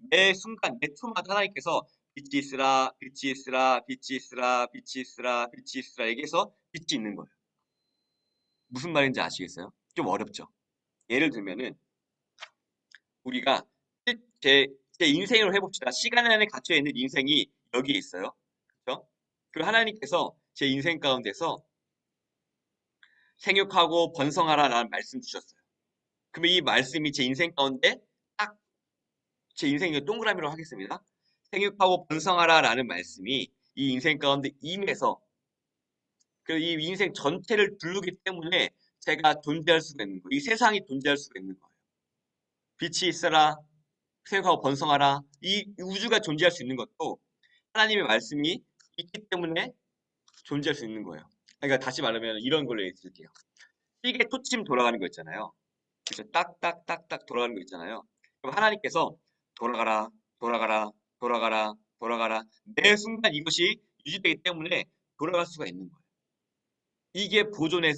매 순간 매 초마다 하나님께서 빛이 있으라, 빛이 있으라, 빛이 있으라, 빛이 있으라, 빛이 있으라 얘기해서 빛이 있는 거예요. 무슨 말인지 아시겠어요? 좀 어렵죠? 예를 들면은 우리가 제, 제 인생으로 해봅시다. 시간 안에 갇혀 있는 인생이 여기에 있어요. 그렇죠? 그리고 하나님께서 제 인생 가운데서 생육하고 번성하라라는 말씀 주셨어요. 그러면 이 말씀이 제 인생 가운데 딱 제 인생의 동그라미로 하겠습니다. 생육하고 번성하라라는 말씀이 이 인생 가운데 임해서 그 이 인생 전체를 두르기 때문에 제가 존재할 수가 있는 거예요. 이 세상이 존재할 수가 있는 거예요. 빛이 있어라, 생육하고 번성하라. 이 우주가 존재할 수 있는 것도 하나님의 말씀이 있기 때문에 존재할 수 있는 거예요. 그러니까 다시 말하면 이런 걸로 얘기해 드릴게요. 시계 초침 돌아가는 거 있잖아요. 그죠? 딱딱딱딱 돌아가는 거 있잖아요. 그럼 하나님께서 돌아가라, 돌아가라, 돌아가라, 돌아가라. 매 순간 이것이 유지되기 때문에 돌아갈 수가 있는 거예요. 이게 보존의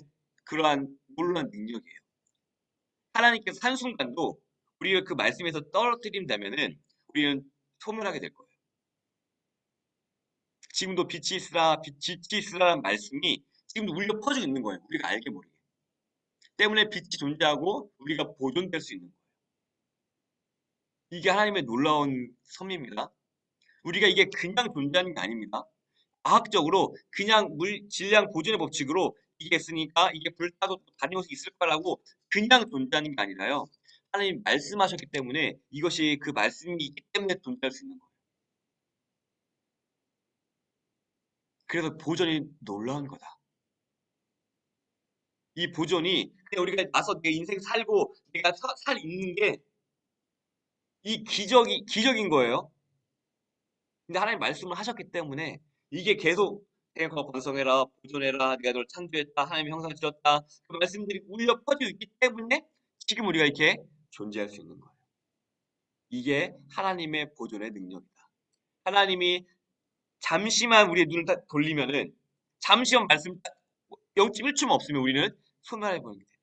그러한 놀라운 능력이에요. 하나님께서 한순간도 우리가 그 말씀에서 떨어뜨린다면은 우리는 소멸하게 될 거예요. 지금도 빛이 있으라, 빛이 있으라는 말씀이 지금도 울려 퍼지고 있는 거예요. 우리가 알게 모르게. 때문에 빛이 존재하고 우리가 보존될 수 있는 거예요. 이게 하나님의 놀라운 섭리입니다. 우리가 이게 그냥 존재하는 게 아닙니다. 과학적으로 그냥 물 질량 보존의 법칙으로 이게 있으니까 이게 불타도 다른 것이 있을 거라고 그냥 존재하는 게 아니라요. 하나님 말씀하셨기 때문에 이것이 그 말씀이 있기 때문에 존재할 수 있는 거예요. 그래서 보존이 놀라운 거다. 이 보존이 그냥 우리가 나서 내 인생 살고 내가 살 있는 게 이 기적인 거예요. 근데 하나님 말씀을 하셨기 때문에 이게 계속 생각하고 번성해라, 보존해라, 내가 널 창조했다, 하나님의 형상 지었다. 그 말씀들이 울려 퍼지고 있기 때문에 지금 우리가 이렇게 존재할 수 있는 거예요. 이게 하나님의 보존의 능력이다. 하나님이 잠시만 우리의 눈을 딱 돌리면은 잠시만 말씀 딱 0.1초만 없으면 우리는 소멸해 버리게 돼요.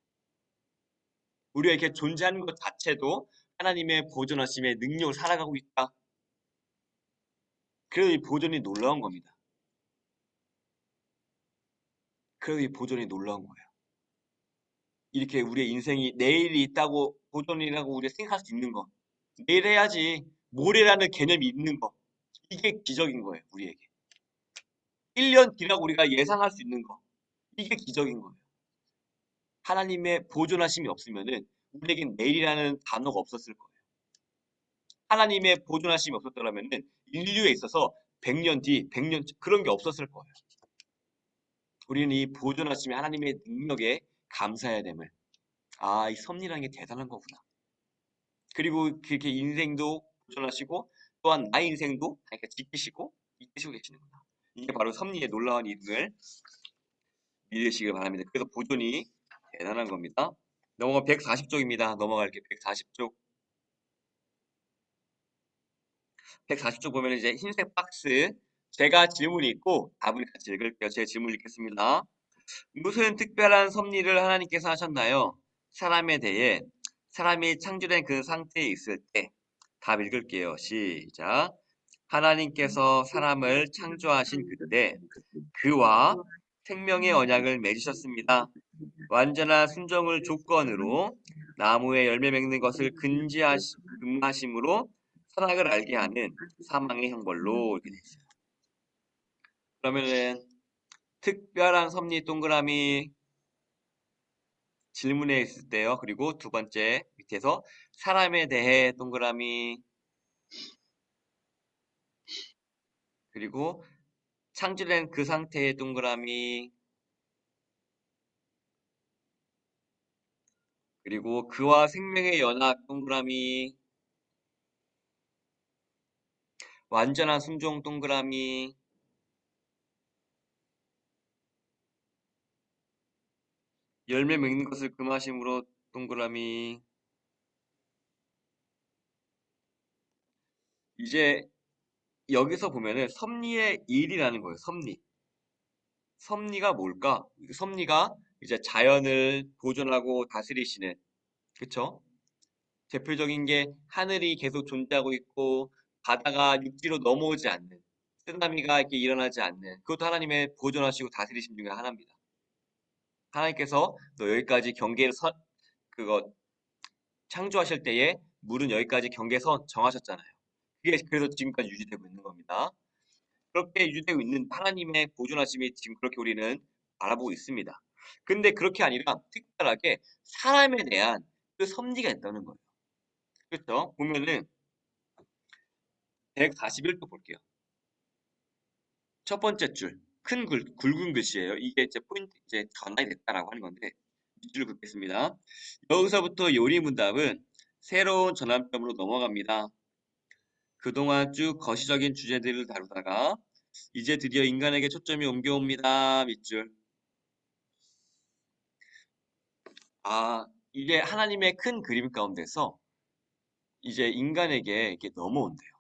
우리가 이렇게 존재하는 것 자체도 하나님의 보존하심의 능력을 살아가고 있다. 그래서 이 보존이 놀라운 겁니다. 그래서 이 보존이 놀라운 거예요. 이렇게 우리의 인생이 내일이 있다고 보존이라고 우리가 생각할 수 있는 거. 내일 해야지. 모레라는 개념이 있는 거. 이게 기적인 거예요, 우리에게. 1년 뒤라고 우리가 예상할 수 있는 거. 이게 기적인 거예요. 하나님의 보존하심이 없으면은 우리에겐 내일이라는 단어가 없었을 거예요. 하나님의 보존하심이 없었더라면은 인류에 있어서 100년 뒤, 100년 그런 게 없었을 거예요. 우리는 이 보존하심이 하나님의 능력에 감사해야 됨을. 아, 이 섭리라는 게 대단한 거구나. 그리고 그렇게 인생도 보존하시고 또한 나의 인생도 그러니까 지키시고 이끄시고 계시는구나. 이게 바로 섭리의 놀라운 이름을 믿으시길 바랍니다. 그래서 보존이 대단한 겁니다. 넘어가 140쪽입니다. 넘어갈게요. 140쪽. 140쪽 보면 이제 흰색 박스. 제가 질문이 있고 답을 같이 읽을게요. 제 질문 읽겠습니다. 무슨 특별한 섭리를 하나님께서 하셨나요? 사람에 대해 사람이 창조된 그 상태에 있을 때 답 읽을게요. 시작. 하나님께서 사람을 창조하신 그때 그와 생명의 언약을 맺으셨습니다. 완전한 순종을 조건으로 나무에 열매 맺는 것을 금하심으로 선악을 알게 하는 사망의 형벌로 이렇게 돼 있어요. 그러면은 특별한 섭리 동그라미 질문에 있을 때요. 그리고 두 번째 밑에서 사람에 대해 동그라미 그리고 창조된 그 상태의 동그라미 그리고 그와 생명의 연합 동그라미 완전한 순종 동그라미 열매 맺는 것을 금하심으로 동그라미 이제 여기서 보면은 섭리의 일이라는 거예요. 섭리. 섭리가 뭘까? 섭리가 이제 자연을 보존하고 다스리시는, 그쵸? 대표적인 게 하늘이 계속 존재하고 있고 바다가 육지로 넘어오지 않는, 쓰나미가 이렇게 일어나지 않는, 그것도 하나님의 보존하시고 다스리심 중에 하나입니다. 하나님께서 너 여기까지 경계를 그거 창조하실 때에 물은 여기까지 경계선 정하셨잖아요. 그게 그래서 지금까지 유지되고 있는 겁니다. 그렇게 유지되고 있는 하나님의 보존하심이 지금 그렇게 우리는 알아보고 있습니다. 근데 그렇게 아니라 특별하게 사람에 대한 그 섭리가 있다는 거예요. 그렇죠? 보면은 141쪽 볼게요. 첫 번째 줄, 큰 굵은 글씨예요. 이게 이제 포인트, 이제 전환이 됐다라고 하는 건데, 밑줄을 긋겠습니다. 여기서부터 요리 문답은 새로운 전환점으로 넘어갑니다. 그동안 쭉 거시적인 주제들을 다루다가 이제 드디어 인간에게 초점이 옮겨옵니다. 밑줄. 아, 이게 하나님의 큰 그림 가운데서 이제 인간에게 이렇게 넘어온대요.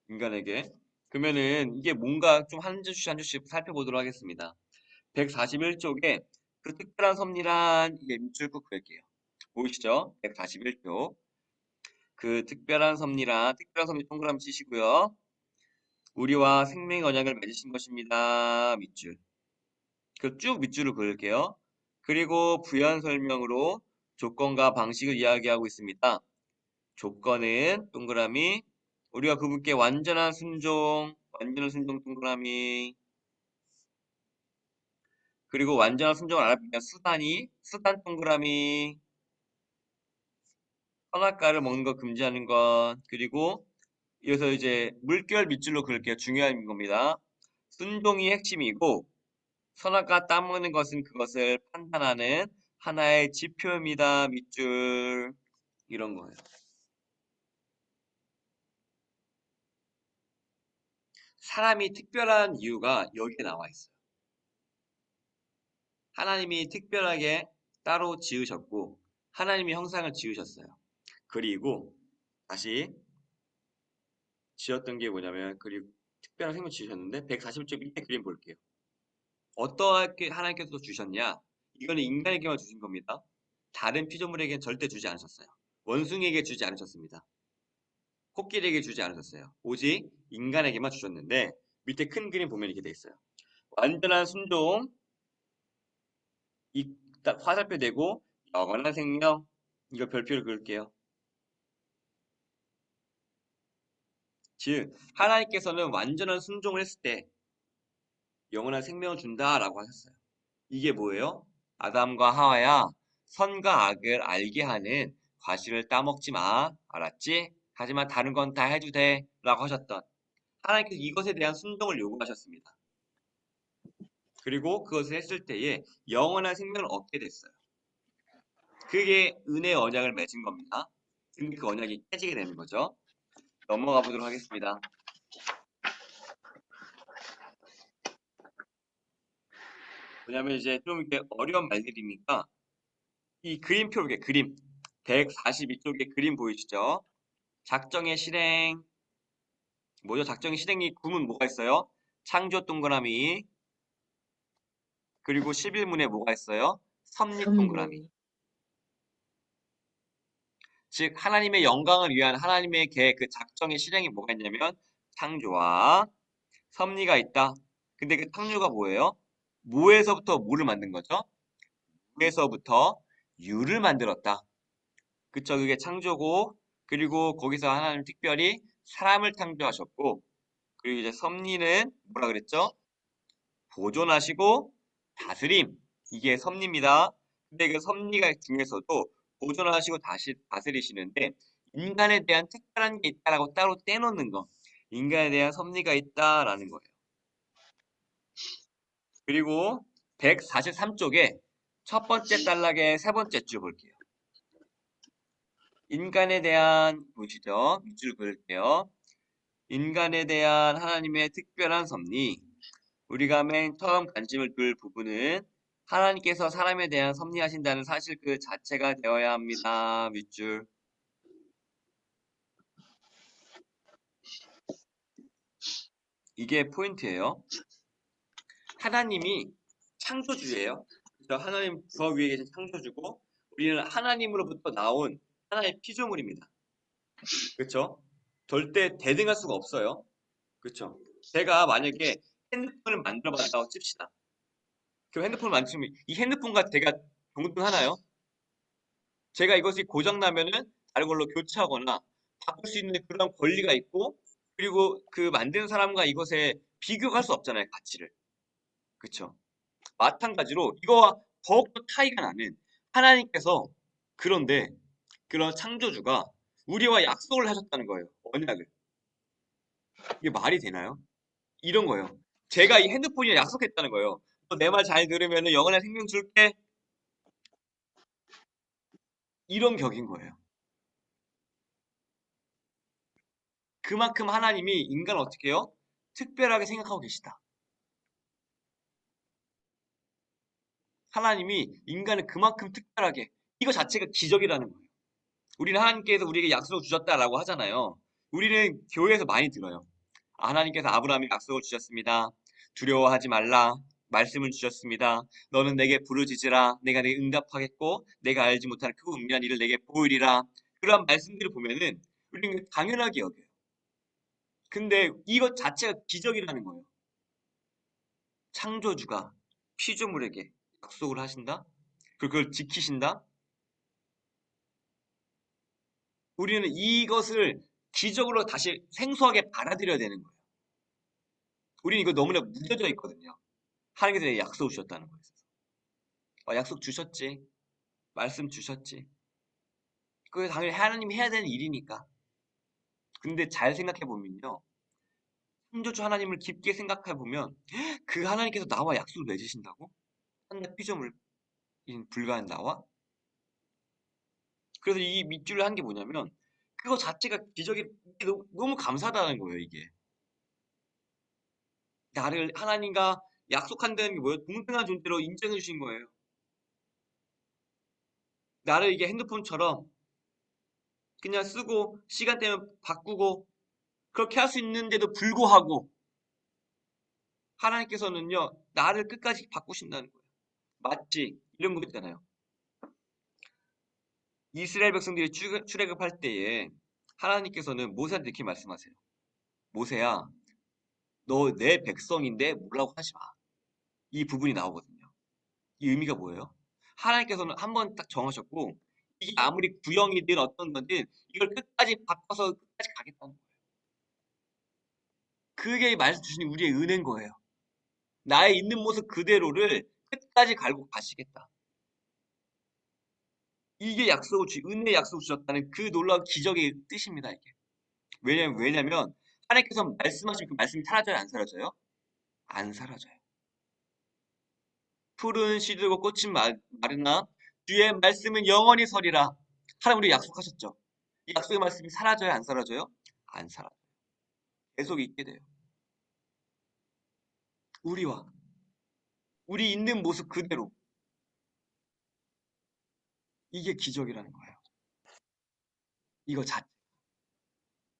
인간에게. 그러면은 이게 뭔가 좀 한 줄씩 한 줄씩 살펴보도록 하겠습니다. 141쪽에 그 특별한 섭리란 이게 밑줄 긋고 갈게요. 보이시죠? 141쪽. 그 특별한 섭리 동그라미 치시고요. 우리와 생명 언약을 맺으신 것입니다. 밑줄. 그 쭉 밑줄을 그을게요. 그리고 부연 설명으로 조건과 방식을 이야기하고 있습니다. 조건은 동그라미. 우리가 그분께 완전한 순종 동그라미. 그리고 완전한 순종을 알아보면 수단 동그라미. 선악과를 먹는 거 금지하는 것. 그리고 여기서 이제 물결 밑줄로 그을게요. 중요한 겁니다. 순종이 핵심이고 선악과 따먹는 것은 그것을 판단하는 하나의 지표입니다. 밑줄. 이런 거예요. 사람이 특별한 이유가 여기에 나와 있어요. 하나님이 특별하게 따로 지으셨고 하나님이 형상을 지으셨어요. 그리고 다시 지었던 게 뭐냐면 그리고 특별한 생물 지으셨는데 141쪽 밑에 그림 볼게요. 어떠하게 하나님께서 주셨냐? 이거는 인간에게만 주신 겁니다. 다른 피조물에게는 절대 주지 않으셨어요. 원숭이에게 주지 않으셨습니다. 코끼리에게 주지 않으셨어요. 오직 인간에게만 주셨는데 밑에 큰 그림 보면 이렇게 돼 있어요. 완전한 순종, 딱 화살표 되고 영원한 생명, 이거 별표를 그을게요. 즉 하나님께서는 완전한 순종을 했을 때 영원한 생명을 준다라고 하셨어요. 이게 뭐예요? 아담과 하와야 선과 악을 알게 하는 과실을 따먹지 마. 알았지? 하지만 다른 건 다 해도 돼. 라고 하셨던 하나님께서 이것에 대한 순종을 요구하셨습니다. 그리고 그것을 했을 때에 영원한 생명을 얻게 됐어요. 그게 은혜의 언약을 맺은 겁니다. 근데 그 언약이 깨지게 되는 거죠. 넘어가 보도록 하겠습니다. 왜냐면 이제 좀 이렇게 어려운 말들이니까 이 그림표 이게 그림 142쪽에 그림 보이시죠? 작정의 실행 뭐죠? 작정의 실행이 구문 뭐가 있어요? 창조 동그라미 그리고 11문에 뭐가 있어요? 섭리 동그라미. 섭리. 즉 하나님의 영광을 위한 하나님의 계획 그 작정의 실행이 뭐가 있냐면 창조와 섭리가 있다. 근데 그 창조가 뭐예요? 무에서부터 무를 만든 거죠. 무에서부터 유를 만들었다. 그쵸? 그게 창조고 그리고 거기서 하나님 특별히 사람을 창조하셨고 그리고 이제 섭리는 뭐라 그랬죠? 보존하시고 다스림. 이게 섭리입니다. 근데 그 섭리가 중에서도 보존하시고 다시 다스리시는데 인간에 대한 특별한 게 있다라고 따로 떼놓는 거. 인간에 대한 섭리가 있다라는 거예요. 그리고 143쪽에 첫 번째 단락의 세 번째 줄 볼게요. 인간에 대한 보시죠. 밑줄 그을게요. 인간에 대한 하나님의 특별한 섭리. 우리가 맨 처음 관심을 둘 부분은 하나님께서 사람에 대한 섭리하신다는 사실 그 자체가 되어야 합니다. 밑줄. 이게 포인트예요. 하나님이 창조주예요. 그래서 하나님 저 위에 계신 창조주고 우리는 하나님으로부터 나온 하나의 피조물입니다. 그렇죠? 절대 대등할 수가 없어요. 그렇죠? 제가 만약에 핸드폰을 만들어 봤다고 칩시다. 그 핸드폰을 만들면 이 핸드폰과 제가 동등하나요? 제가 이것이 고장나면은 다른 걸로 교체하거나 바꿀 수 있는 그런 권리가 있고 그리고 그 만든 사람과 이것에 비교할 수 없잖아요, 가치를. 그렇죠? 마찬가지로 이거와 더욱더 차이가 나는 하나님께서 그런데 그런 창조주가 우리와 약속을 하셨다는 거예요. 언약을. 이게 말이 되나요? 이런 거예요. 제가 이 핸드폰이랑 약속했다는 거예요. 너 내 말 잘 들으면 영원한 생명 줄게. 이런 격인 거예요. 그만큼 하나님이 인간을 어떻게 해요? 특별하게 생각하고 계시다. 하나님이 인간을 그만큼 특별하게 이거 자체가 기적이라는 거예요. 우리는 하나님께서 우리에게 약속을 주셨다라고 하잖아요. 우리는 교회에서 많이 들어요. 아, 하나님께서 아브라함에게 약속을 주셨습니다. 두려워하지 말라. 말씀을 주셨습니다. 너는 내게 부르짖으라. 내가 내게 응답하겠고 내가 알지 못하는 크고 은밀한 일을 내게 보이리라. 그런 말씀들을 보면은 우리는 당연하게 여겨요. 근데 이것 자체가 기적이라는 거예요. 창조주가 피조물에게 약속을 하신다? 그걸 지키신다? 우리는 이것을 기적으로 다시 생소하게 받아들여야 되는 거예요. 우리는 이거 너무나 무뎌져 있거든요. 하나님께서 약속 주셨다는 거예요. 약속 주셨지. 말씀 주셨지. 그게 당연히 하나님이 해야 되는 일이니까. 근데 잘 생각해 보면요. 창조주 하나님을 깊게 생각해 보면 그 하나님께서 나와 약속을 맺으신다고? 한낱 피조물인 불과한 나와? 그래서 이 밑줄을 한 게 뭐냐면 그거 자체가 기적이 너무 감사하다는 거예요, 이게. 나를 하나님과 약속한다는 게 뭐예요? 동등한 존재로 인정해 주신 거예요. 나를 이게 핸드폰처럼 그냥 쓰고 시간 되면 바꾸고 그렇게 할 수 있는데도 불구하고 하나님께서는요 나를 끝까지 바꾸신다는 거예요. 마치 이런 거 있잖아요. 이스라엘 백성들이 출애굽할 때에 하나님께서는 모세한테 이렇게 말씀하세요. 모세야, 너 내 백성인데 뭐라고 하지 마. 이 부분이 나오거든요. 이 의미가 뭐예요? 하나님께서는 한 번 딱 정하셨고 이게 아무리 구형이든 어떤 거든 이걸 끝까지 바꿔서 끝까지 가겠다는 거예요. 그게 말씀 주신 우리의 은혜인 거예요. 나의 있는 모습 그대로를 끝까지 갈고 가시겠다. 이게 은혜의 약속을 주셨다는 그 놀라운 기적의 뜻입니다, 이게. 왜냐면, 하나님께서 말씀하시면 그 말씀이 사라져요, 안 사라져요? 안 사라져요. 푸른 시들고 꽃은 마르나, 주의 말씀은 영원히 서리라. 하나님 우리 약속하셨죠? 이 약속의 말씀이 사라져요, 안 사라져요? 안 사라져요. 계속 있게 돼요. 우리와, 우리 있는 모습 그대로. 이게 기적이라는 거예요. 이거 자체.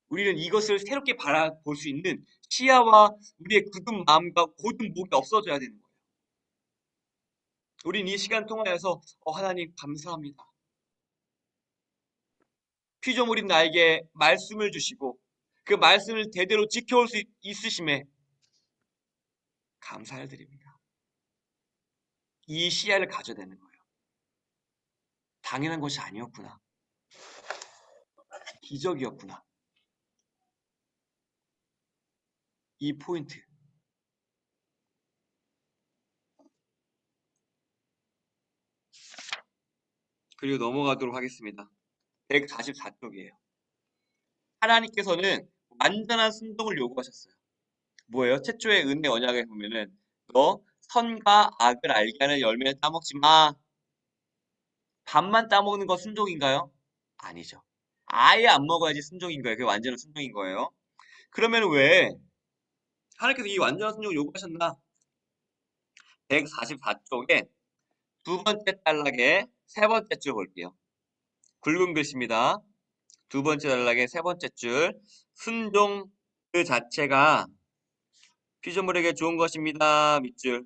우리는 이것을 새롭게 바라볼 수 있는 시야와 우리의 굳은 마음과 고든 목이 없어져야 되는 거예요. 우린 이 시간 통하여서 하나님 감사합니다. 피조물인 나에게 말씀을 주시고 그 말씀을 대대로 지켜올 수 있으심에 감사를 드립니다. 이 시야를 가져야 되는 거예요. 당연한 것이 아니었구나. 기적이었구나. 이 포인트. 그리고 넘어가도록 하겠습니다. 144쪽이에요. 하나님께서는 완전한 순종을 요구하셨어요. 뭐예요? 최초의 은혜 언약에 보면은 너 선과 악을 알게 하는 열매를 따먹지 마. 밥만 따먹는 거 순종인가요? 아니죠. 아예 안 먹어야지 순종인 거예요. 그게 완전한 순종인 거예요. 그러면 왜 하나님께서 이 완전한 순종을 요구하셨나? 144쪽에 두 번째 단락에 세 번째 줄 볼게요. 굵은 글씨입니다. 두 번째 단락의 세 번째 줄. 순종 그 자체가 피조물에게 좋은 것입니다. 밑줄.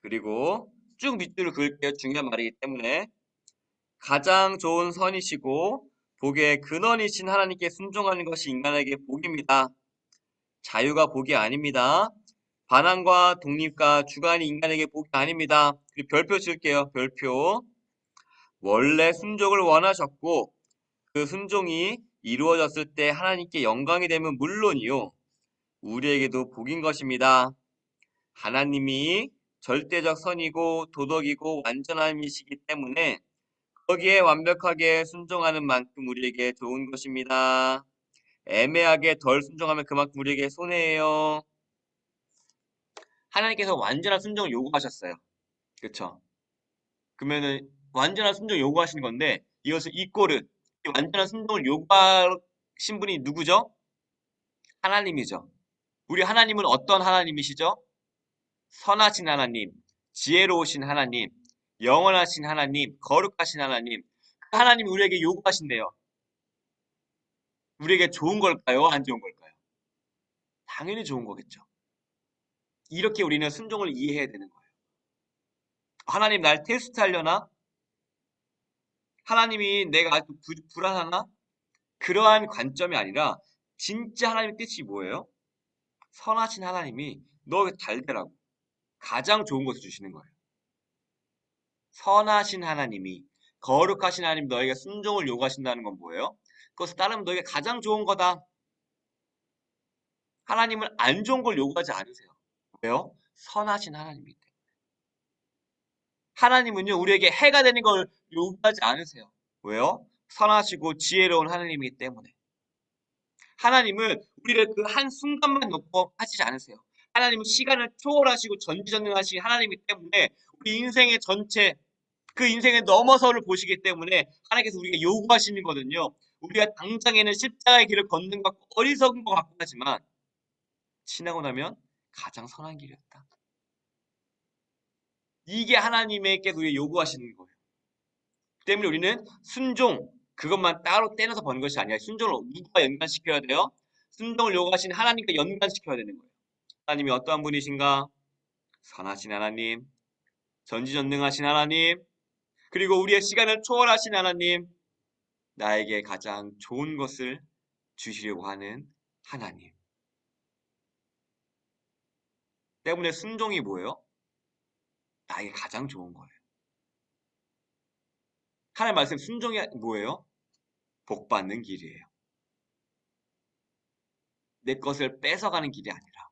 그리고 쭉 밑줄을 그을게요. 중요한 말이기 때문에. 가장 좋은 선이시고 복의 근원이신 하나님께 순종하는 것이 인간에게 복입니다. 자유가 복이 아닙니다. 반항과 독립과 주관이 인간에게 복이 아닙니다. 그리고 별표 칠게요. 별표. 원래 순종을 원하셨고 그 순종이 이루어졌을 때 하나님께 영광이 되면 물론이요. 우리에게도 복인 것입니다. 하나님이 절대적 선이고 도덕이고 완전함이시기 때문에 거기에 완벽하게 순종하는 만큼 우리에게 좋은 것입니다. 애매하게 덜 순종하면 그만큼 우리에게 손해예요. 하나님께서 완전한 순종을 요구하셨어요. 그쵸? 그러면은 완전한 순종을 요구하신 건데 이것을 이꼬르 이 완전한 순종을 요구하신 분이 누구죠? 하나님이죠. 우리 하나님은 어떤 하나님이시죠? 선하신 하나님, 지혜로우신 하나님, 영원하신 하나님, 거룩하신 하나님. 그 하나님이 우리에게 요구하신대요. 우리에게 좋은 걸까요? 안 좋은 걸까요? 당연히 좋은 거겠죠. 이렇게 우리는 순종을 이해해야 되는 거예요. 하나님 날 테스트하려나? 하나님이 내가 아주 불안하나? 그러한 관점이 아니라 진짜 하나님의 뜻이 뭐예요? 선하신 하나님이 너 잘 되라고 가장 좋은 것을 주시는 거예요. 선하신 하나님이 거룩하신 하나님 너에게 순종을 요구하신다는 건 뭐예요? 그것을 따르면 너에게 가장 좋은 거다. 하나님은 안 좋은 걸 요구하지 않으세요. 왜요? 선하신 하나님이기 때문에. 하나님은요 우리에게 해가 되는 걸 요구하지 않으세요. 왜요? 선하시고 지혜로운 하나님이기 때문에. 하나님은 우리를 그 한 순간만 놓고 하시지 않으세요. 하나님은 시간을 초월하시고 전지전능하신 하나님이기 때문에 우리 인생의 전체 그 인생의 넘어서를 보시기 때문에 하나님께서 우리가 요구하시는 거든요. 우리가 당장에는 십자가의 길을 걷는 것 같고 어리석은 것 같고 하지만 지나고 나면 가장 선한 길이었다. 이게 하나님께서 우리가 요구하시는 거예요. 때문에 우리는 순종 그것만 따로 떼내서 버는 것이 아니라 순종을 누구와 연관시켜야 돼요? 순종을 요구하신 하나님과 연관시켜야 되는 거예요. 하나님이 어떠한 분이신가? 선하신 하나님, 전지전능하신 하나님, 그리고 우리의 시간을 초월하신 하나님, 나에게 가장 좋은 것을 주시려고 하는 하나님. 때문에 순종이 뭐예요? 나에게 가장 좋은 거예요. 하나님 말씀 순종이 뭐예요? 복 받는 길이에요. 내 것을 뺏어가는 길이 아니라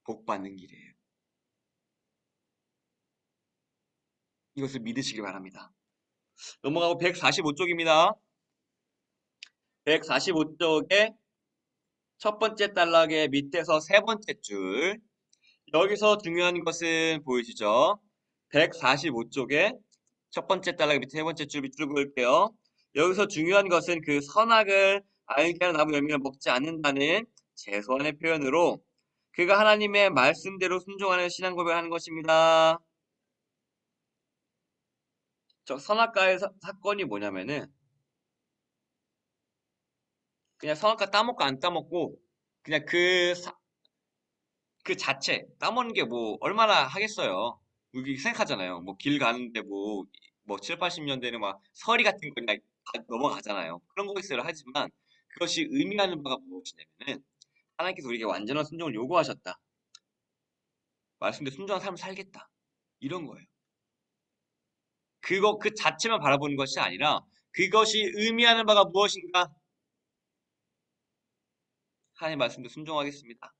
복 받는 길이에요. 이것을 믿으시기 바랍니다. 넘어가고 145쪽입니다. 145쪽의 첫 번째 단락의 밑에서 세 번째 줄. 여기서 중요한 것은 보이시죠? 145쪽의 첫 번째 단락 밑에 세 번째 줄 밑줄 그을게요. 여기서 중요한 것은 그 선악을 알게 하는 나무 열매를 먹지 않는다는 최소한의 표현으로 그가 하나님의 말씀대로 순종하는 신앙 고백을 하는 것입니다. 저 선악과의 사건이 뭐냐면은 그냥 선악과 따먹고 안 따먹고 그냥 그 자체 따먹는 게 뭐 얼마나 하겠어요. 우리 생각하잖아요. 뭐 길 가는데 뭐 7, 80년대는 막 서리 같은 거 그냥 넘어가잖아요. 그런 것을 하지만 그것이 의미하는 바가 무엇이냐면은 하나님께서 우리에게 완전한 순종을 요구하셨다. 말씀대로 순종한 삶을 살겠다. 이런 거예요. 그 자체만 바라보는 것이 아니라 그것이 의미하는 바가 무엇인가? 하나님 말씀대로 순종하겠습니다.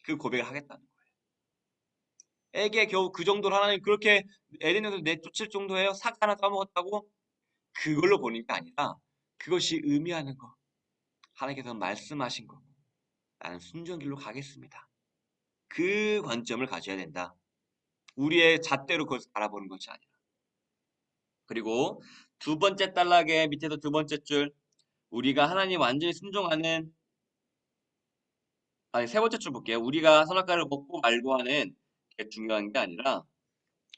그 고백을 하겠다는 거예요. 애게 겨우 그 정도로 하나님 그렇게 에덴에서 내쫓을 정도예요? 삭 하나 까먹었다고? 그걸로 보는 게 아니라 그것이 의미하는 거. 하나님께서 말씀하신 거. 나는 순종길로 가겠습니다. 그 관점을 가져야 된다. 우리의 잣대로 그것을 바라보는 것이 아니라. 그리고 두 번째 단락의 밑에서 두 번째 줄. 우리가 하나님 완전히 순종하는 아니 세 번째 줄 볼게요. 우리가 선악과를 먹고 말고 하는 게 중요한 게 아니라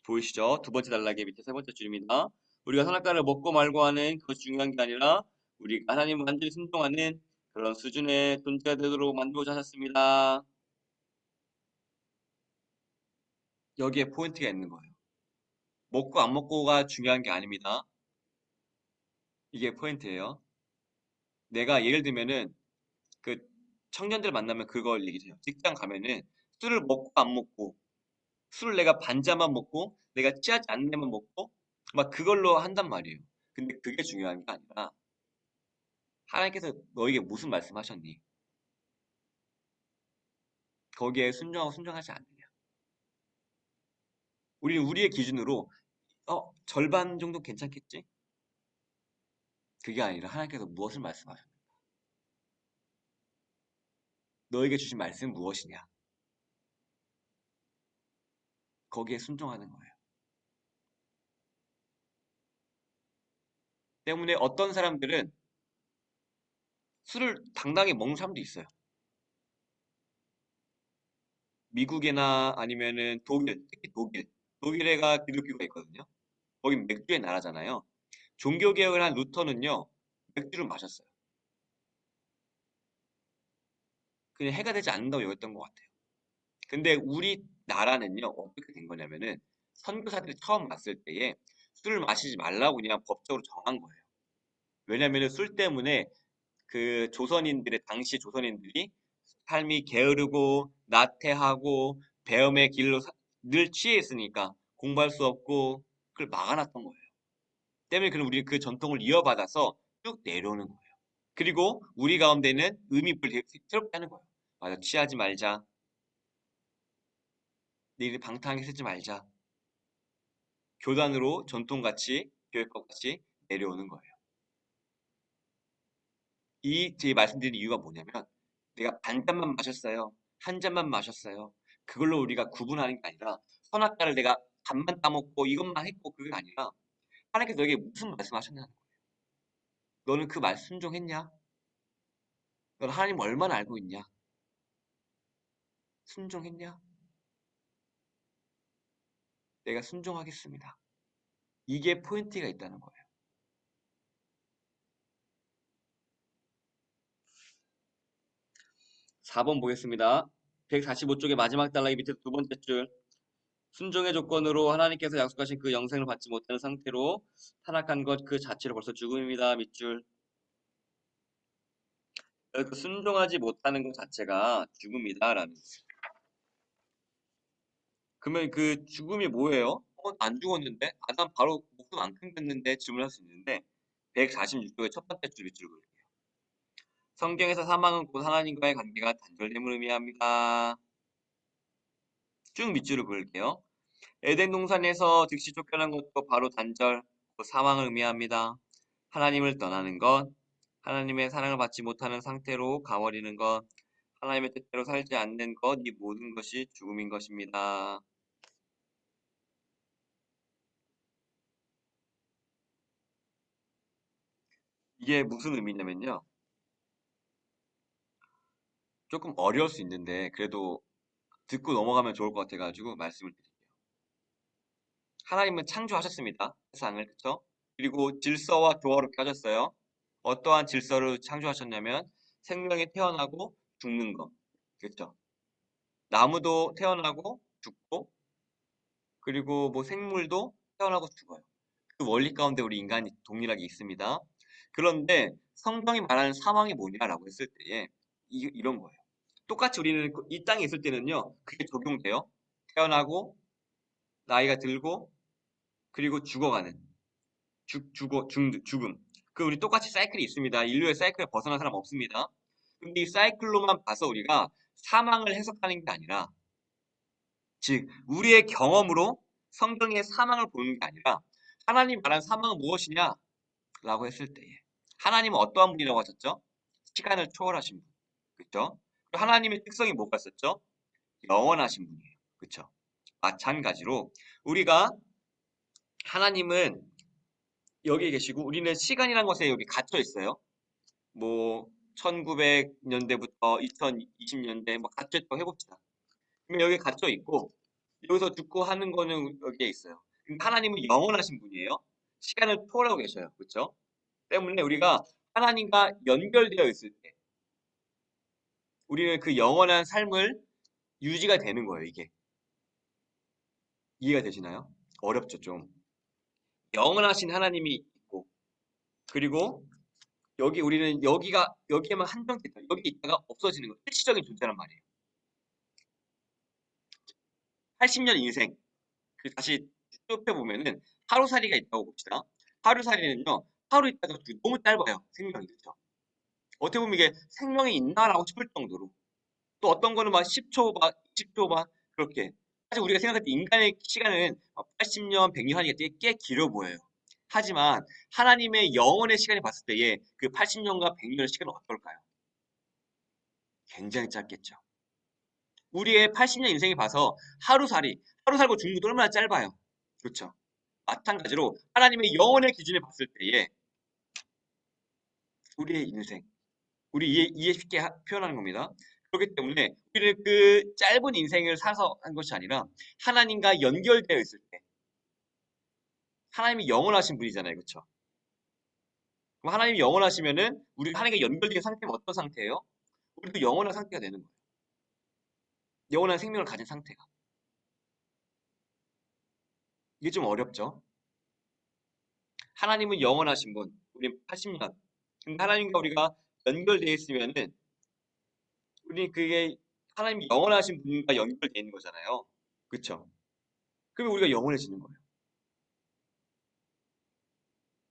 보이시죠? 두 번째 단락의 밑에 세 번째 줄입니다. 우리가 선악과를 먹고 말고 하는 그것이 중요한 게 아니라 우리가 하나님 완전히 순종하는 그런 수준의 존재가 되도록 만들고자 하셨습니다. 여기에 포인트가 있는 거예요. 먹고 안 먹고가 중요한 게 아닙니다. 이게 포인트예요. 내가 예를 들면은 그 청년들 만나면 그걸 얘기해요. 직장 가면은 술을 먹고 안 먹고 술을 내가 반 잔만 먹고 내가 취하지 않는 데만 먹고 막 그걸로 한단 말이에요. 근데 그게 중요한 게 아니라 하나님께서 너에게 무슨 말씀하셨니? 거기에 순종하고 순종하지 않느냐. 우리는 우리의 기준으로 절반 정도 괜찮겠지? 그게 아니라 하나님께서 무엇을 말씀하셨니? 너에게 주신 말씀은 무엇이냐? 거기에 순종하는 거예요. 때문에 어떤 사람들은 술을 당당히 먹는 사람도 있어요. 미국이나 아니면은 독일, 특히 독일. 독일에가 기독교가 있거든요. 거긴 맥주의 나라잖아요. 종교개혁을 한 루터는요, 맥주를 마셨어요. 그냥 해가 되지 않는다고 여겼던 것 같아요. 근데 우리나라는요, 어떻게 된 거냐면은, 선교사들이 처음 왔을 때에 술을 마시지 말라고 그냥 법적으로 정한 거예요. 왜냐면은 술 때문에 그 조선인들의, 당시 조선인들이 삶이 게으르고, 나태하고, 배움의 길로 늘 취해 있으니까 공부할 수 없고, 그걸 막아놨던 거예요. 때문에 그럼 우리는 그 전통을 이어받아서 쭉 내려오는 거예요. 그리고 우리 가운데는 의미를 되게 새롭게 하는 거예요. 맞아, 취하지 말자. 내일 방탕하게 쓰지 말자. 교단으로 전통같이, 교회법같이 내려오는 거예요. 제 말씀드린 이유가 뭐냐면, 내가 반 잔만 마셨어요. 한 잔만 마셨어요. 그걸로 우리가 구분하는 게 아니라, 선악과를 내가 반만 따먹고 이것만 했고, 그게 아니라, 하나님께서 너에게 무슨 말씀하셨냐는 거예요. 너는 그 말 순종했냐? 너는 하나님 얼마나 알고 있냐? 순종했냐? 내가 순종하겠습니다. 이게 포인트가 있다는 거예요. 4번 보겠습니다. 145쪽의 마지막 단락의 밑에 두 번째 줄. 순종의 조건으로 하나님께서 약속하신 그 영생을 받지 못하는 상태로 타락한 것 그 자체로 벌써 죽음입니다. 밑줄. 그 순종하지 못하는 것 자체가 죽음이다라는 거예요. 그러면 그 죽음이 뭐예요? 안 죽었는데? 아담 바로 목숨 안 끊겼는데 질문할 수 있는데 146쪽의 첫 번째 줄 밑줄 그을게요. 성경에서 사망은 곧 하나님과의 관계가 단절됨을 의미합니다. 쭉 밑줄을 그을게요. 에덴 동산에서 즉시 쫓겨난 것도 바로 단절, 곧 사망을 의미합니다. 하나님을 떠나는 것, 하나님의 사랑을 받지 못하는 상태로 가버리는 것, 하나님의 뜻대로 살지 않는 것, 이 모든 것이 죽음인 것입니다. 이게 무슨 의미냐면요. 조금 어려울 수 있는데 그래도 듣고 넘어가면 좋을 것 같아가지고 말씀을 드릴게요. 하나님은 창조하셨습니다. 세상을, 그쵸? 그리고 질서와 교화롭게 하셨어요. 어떠한 질서를 창조하셨냐면 생명이 태어나고 죽는 것. 그렇죠? 나무도 태어나고 죽고 그리고 뭐 생물도 태어나고 죽어요. 그 원리 가운데 우리 인간이 동일하게 있습니다. 그런데 성경이 말하는 사망이 뭐냐라고 했을 때에 이런 거예요. 똑같이 우리는 이 땅에 있을 때는요. 그게 적용돼요. 태어나고 나이가 들고 그리고 죽어가는 죽음. 그 우리 똑같이 사이클이 있습니다. 인류의 사이클에 벗어난 사람 없습니다. 근데 이 사이클로만 봐서 우리가 사망을 해석하는 게 아니라 즉 우리의 경험으로 성경의 사망을 보는 게 아니라 하나님 말한 사망은 무엇이냐? 라고 했을 때에 하나님은 어떠한 분이라고 하셨죠? 시간을 초월하신 분. 그렇죠? 하나님의 특성이 뭐가 있었죠? 영원하신 분이에요. 그렇죠? 마찬가지로 우리가 하나님은 여기 계시고 우리는 시간이라는 것에 여기 갇혀 있어요. 뭐 1900년대부터 2020년대 뭐 갇혀 있다고 해봅시다. 그러면 여기 갇혀 있고 여기서 죽고 하는 거는 여기에 있어요. 근데 하나님은 영원하신 분이에요. 시간을 초월하고 계셔요. 그렇죠? 때문에 우리가 하나님과 연결되어 있을 때 우리는 그 영원한 삶을 유지가 되는 거예요, 이게. 이해가 되시나요? 어렵죠, 좀. 영원하신 하나님이 있고, 그리고 여기 우리는 여기에만 한정돼 있다. 여기 있다가 없어지는 거. 일시적인 존재란 말이에요. 80년 인생. 다시 쭉 펴보면은 하루살이가 있다고 봅시다. 하루살이는요, 하루 있다가 너무 짧아요. 생명이. 그렇죠? 어떻게 보면 이게 생명이 있나라고 싶을 정도로. 또 어떤 거는 막 10초, 막 20초, 막 그렇게. 사실 우리가 생각할 때 인간의 시간은 80년, 100년 하니까 되게 꽤 길어 보여요. 하지만 하나님의 영혼의 시간이 봤을 때에 그 80년과 100년의 시간은 어떨까요? 굉장히 짧겠죠. 우리의 80년 인생이 봐서 하루 살고 죽는 것도 얼마나 짧아요. 그렇죠. 마찬가지로 하나님의 영혼의 기준에 봤을 때에 우리의 인생, 우리 이해 쉽게 표현하는 겁니다. 그렇기 때문에 우리는 그 짧은 인생을 사서 한 것이 아니라 하나님과 연결되어 있을 때 하나님이 영원하신 분이잖아요. 그렇죠? 그럼 하나님이 영원하시면은 우리 하나님과 연결된 상태는 어떤 상태예요? 우리도 영원한 상태가 되는 거예요. 영원한 생명을 가진 상태가. 이게 좀 어렵죠? 하나님은 영원하신 분, 우리는 80년. 근데 하나님과 우리가 연결되어 있으면은 우리 그게 하나님이 영원하신 분과 연결되어 있는 거잖아요. 그렇죠? 그러면 우리가 영원해지는 거예요.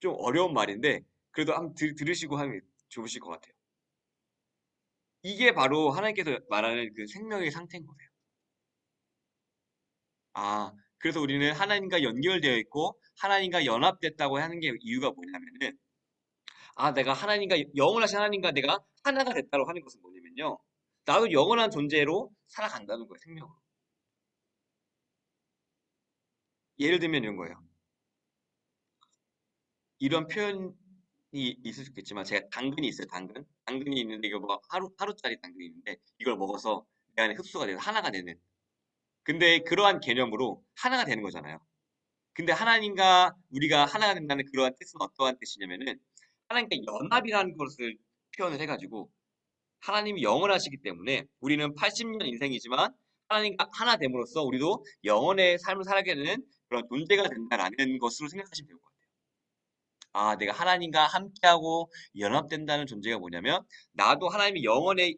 좀 어려운 말인데 그래도 한번 들으시고 하면 좋으실 것 같아요. 이게 바로 하나님께서 말하는 그 생명의 상태인 거예요. 아, 그래서 우리는 하나님과 연결되어 있고 하나님과 연합됐다고 하는 게 이유가 뭐냐면은 내가 하나님과 영원하신 하나님과 내가 하나가 됐다고 하는 것은 뭐냐면요. 나도 영원한 존재로 살아간다는 거예요, 생명으로. 예를 들면 이런 거예요. 이런 표현이 있을 수 있겠지만 제가 당근이 있어요, 당근. 당근이 있는데 이거 뭐 하루짜리 당근이 있는데 이걸 먹어서 내 안에 흡수가 돼서 하나가 되는. 근데 그러한 개념으로 하나가 되는 거잖아요. 근데 하나님과 우리가 하나가 된다는 그러한 뜻은 어떠한 뜻이냐면은 하나님과 연합이라는 것을 표현을 해가지고 하나님이 영원하시기 때문에 우리는 80년 인생이지만 하나님과 하나 됨으로써 우리도 영원의 삶을 살게 되는 그런 존재가 된다라는 것으로 생각하시면 될 것 같아요. 내가 하나님과 함께하고 연합된다는 존재가 뭐냐면 나도 하나님의 영혼에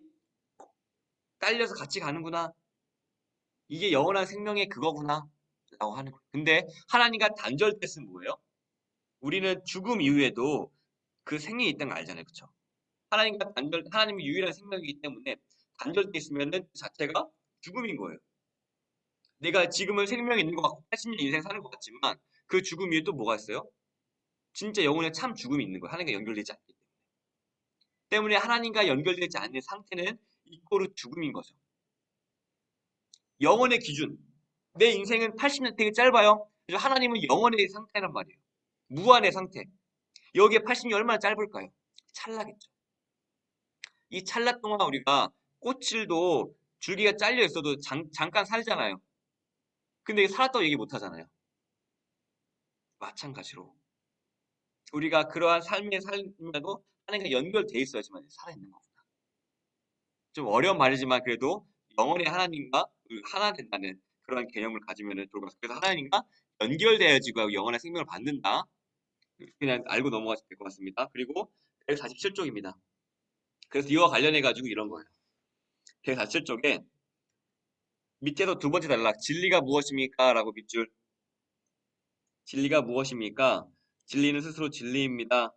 딸려서 같이 가는구나. 이게 영원한 생명의 그거구나. 라고 하는 거예요. 근데 하나님과 단절됐으면 뭐예요? 우리는 죽음 이후에도 그 생명이 있다는 걸 알잖아요. 그쵸? 하나님이 유일한 생명이기 때문에 단절돼 있으면은 그 자체가 죽음인 거예요. 내가 지금은 생명이 있는 것 같고 80년 인생 사는 것 같지만 그 죽음 위에 또 뭐가 있어요? 진짜 영혼의 참 죽음이 있는 거예요. 하나님과 연결되지 않기 때문에 하나님과 연결되지 않는 상태는 이꼬르 죽음인 거죠. 영혼의 기준. 내 인생은 80년 되게 짧아요. 그래서 하나님은 영혼의 상태란 말이에요. 무한의 상태. 여기에 80년이 얼마나 짧을까요? 찰나겠죠. 이 찰나 동안 우리가 꽃을도 줄기가 잘려 있어도 잠깐 살잖아요. 근데 살았다고 얘기 못 하잖아요. 마찬가지로 우리가 그러한 삶의 삶에도 하나님과 연결돼 있어야지만 살아있는 거구나. 좀 어려운 말이지만 그래도 영혼의 하나님과 하나 된다는 그런 개념을 가지면 좋을 것 같아요. 그래서 하나님과 연결되어지고 영혼의 생명을 받는다. 그냥 알고 넘어가시면 될 것 같습니다. 그리고 147쪽입니다. 그래서 이와 관련해 가지고 이런 거예요. 147쪽에 밑에서 두 번째 단락 진리가 무엇입니까? 라고 밑줄 진리가 무엇입니까? 진리는 스스로 진리입니다.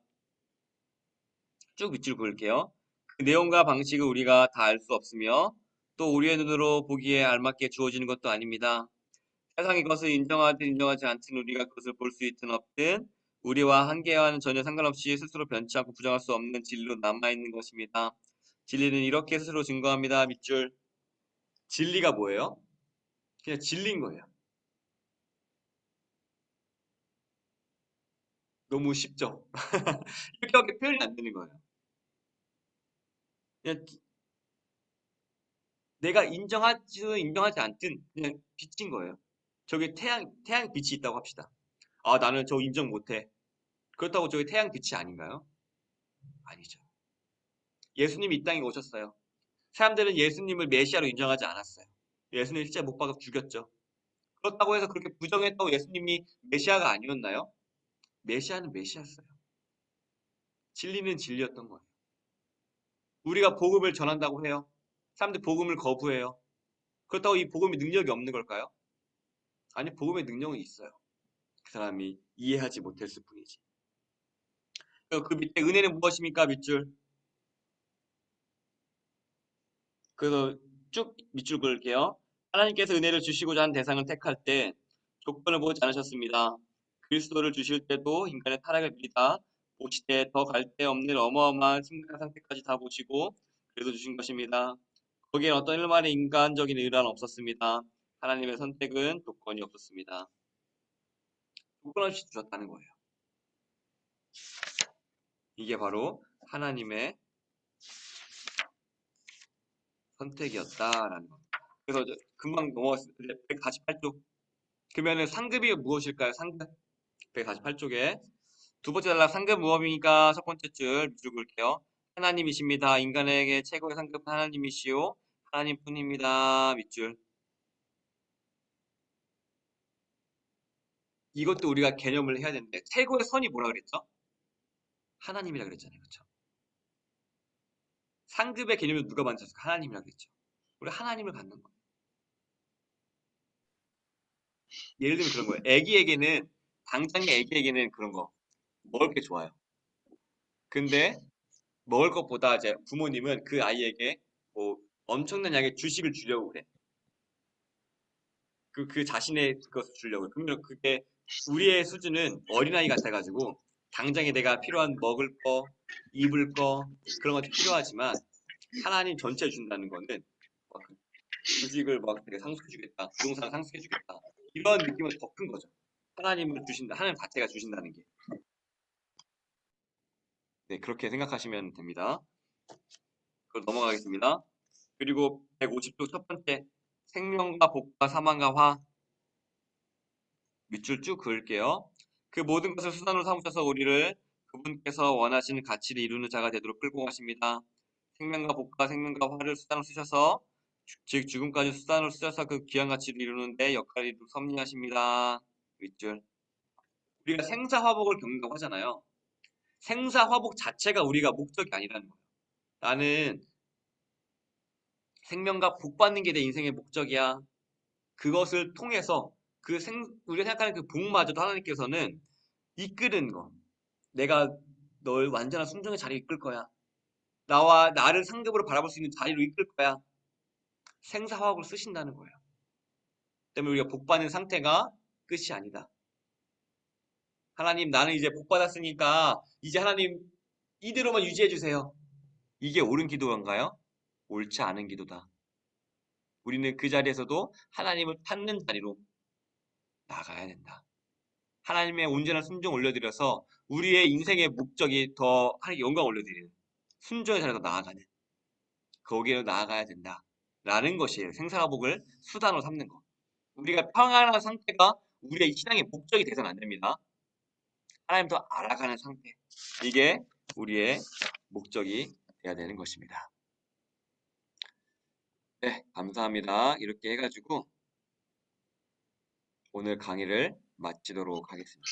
쭉 밑줄 그을게요. 그 내용과 방식을 우리가 다 알 수 없으며 또 우리의 눈으로 보기에 알맞게 주어지는 것도 아닙니다. 세상이 그것을 인정하든 인정하지 않든 우리가 그것을 볼 수 있든 없든 우리와 한계와는 전혀 상관없이 스스로 변치 않고 부정할 수 없는 진리로 남아있는 것입니다. 진리는 이렇게 스스로 증거합니다. 밑줄 진리가 뭐예요? 그냥 진리인 거예요. 너무 쉽죠? 이렇게밖에 표현이 안 되는 거예요. 그냥 내가 인정하지도 인정하지 않든 그냥 빛인 거예요. 저기 태양 빛이 있다고 합시다. 나는 저 인정 못해. 그렇다고 저기 태양 빛이 아닌가요? 아니죠. 예수님이 이 땅에 오셨어요. 사람들은 예수님을 메시아로 인정하지 않았어요. 예수님 실제 못 박아 죽였죠. 그렇다고 해서 그렇게 부정했다고 예수님이 메시아가 아니었나요? 메시아는 메시아였어요. 진리는 진리였던 거예요. 우리가 복음을 전한다고 해요. 사람들 복음을 거부해요. 그렇다고 이 복음이 능력이 없는 걸까요? 아니, 복음의 능력은 있어요. 그 사람이 이해하지 못했을 뿐이지. 그 밑에 은혜는 무엇입니까? 밑줄. 그래서 쭉 밑줄 그을게요. 하나님께서 은혜를 주시고자 한 대상을 택할 때 조건을 보지 않으셨습니다. 그리스도를 주실 때도 인간의 타락을 미리다 보시되 더 갈 데 없는 어마어마한 심각한 상태까지 다 보시고 그래도 주신 것입니다. 거기에 어떤 일만의 인간적인 의란 없었습니다. 하나님의 선택은 조건이 없었습니다. 조건 없이 주셨다는 거예요. 이게 바로 하나님의 선택이었다라는 겁니다. 그래서 금방 넘어갔습니다. 148쪽. 그러면은 상급이 무엇일까요? 상급. 148쪽에 두 번째 단락 상급 무엇입니까? 첫 번째 줄 밑줄 그을게요. 하나님이십니다. 인간에게 최고의 상급은 하나님이시오. 하나님뿐입니다. 밑줄. 이것도 우리가 개념을 해야 되는데 최고의 선이 뭐라 그랬죠? 하나님이라 그랬잖아요. 그렇죠? 상급의 개념을 누가 만드셨을까? 하나님이라 그랬죠. 우리 하나님을 갖는 거예요. 예를 들면 그런 거예요. 애기에게는 당장의 애기에게는 그런 거 먹을 게 좋아요. 근데 먹을 것보다 이제 부모님은 그 아이에게 뭐 엄청난 양의 주식을 주려고 그래. 그 자신의 것을 주려고. 그러면 그게 우리의 수준은 어린아이 같아가지고 당장에 내가 필요한 먹을 거, 입을 거 그런 것도 필요하지만 하나님 전체 준다는 거는 막 주식을 막 되게 상속해주겠다, 부동산 상속해주겠다 이런 느낌은 더 큰 거죠. 하나님을 주신다, 하나님 자체가 주신다는 게. 네, 그렇게 생각하시면 됩니다. 그럼 넘어가겠습니다. 그리고 150쪽 첫 번째 생명과 복과 사망과 화 밑줄 쭉 그을게요. 그 모든 것을 수단으로 삼으셔서 우리를 그분께서 원하시는 가치를 이루는 자가 되도록 끌고 가십니다. 생명과 복과 생명과 화를 수단으로 쓰셔서 즉 죽음까지 수단으로 쓰셔서 그 귀한 가치를 이루는데 역할을 이루고 섭리하십니다. 밑줄. 우리가 생사화복을 겪는다고 하잖아요. 생사화복 자체가 우리가 목적이 아니라는 거예요. 나는 생명과 복 받는 게 내 인생의 목적이야. 그것을 통해서 우리가 생각하는 그 복마저도 하나님께서는 이끄는 거. 내가 널 완전한 순종의 자리에 이끌 거야. 나를 상급으로 바라볼 수 있는 자리로 이끌 거야. 생사화학을 쓰신다는 거예요. 때문에 우리가 복받는 상태가 끝이 아니다. 하나님, 나는 이제 복받았으니까 이제 하나님 이대로만 유지해 주세요. 이게 옳은 기도인가요? 옳지 않은 기도다. 우리는 그 자리에서도 하나님을 찾는 자리로 나가야 된다. 하나님의 온전한 순종 올려드려서 우리의 인생의 목적이 더 하나님께 영광 올려드리는 순종의 자리로 나아가는 거기로 나아가야 된다. 라는 것이에요. 생사화복을 수단으로 삼는 것. 우리가 평안한 상태가 우리의 신앙의 목적이 돼서는 안 됩니다. 하나님 더 알아가는 상태. 이게 우리의 목적이 돼야 되는 것입니다. 네, 감사합니다. 이렇게 해가지고 오늘 강의를 마치도록 하겠습니다.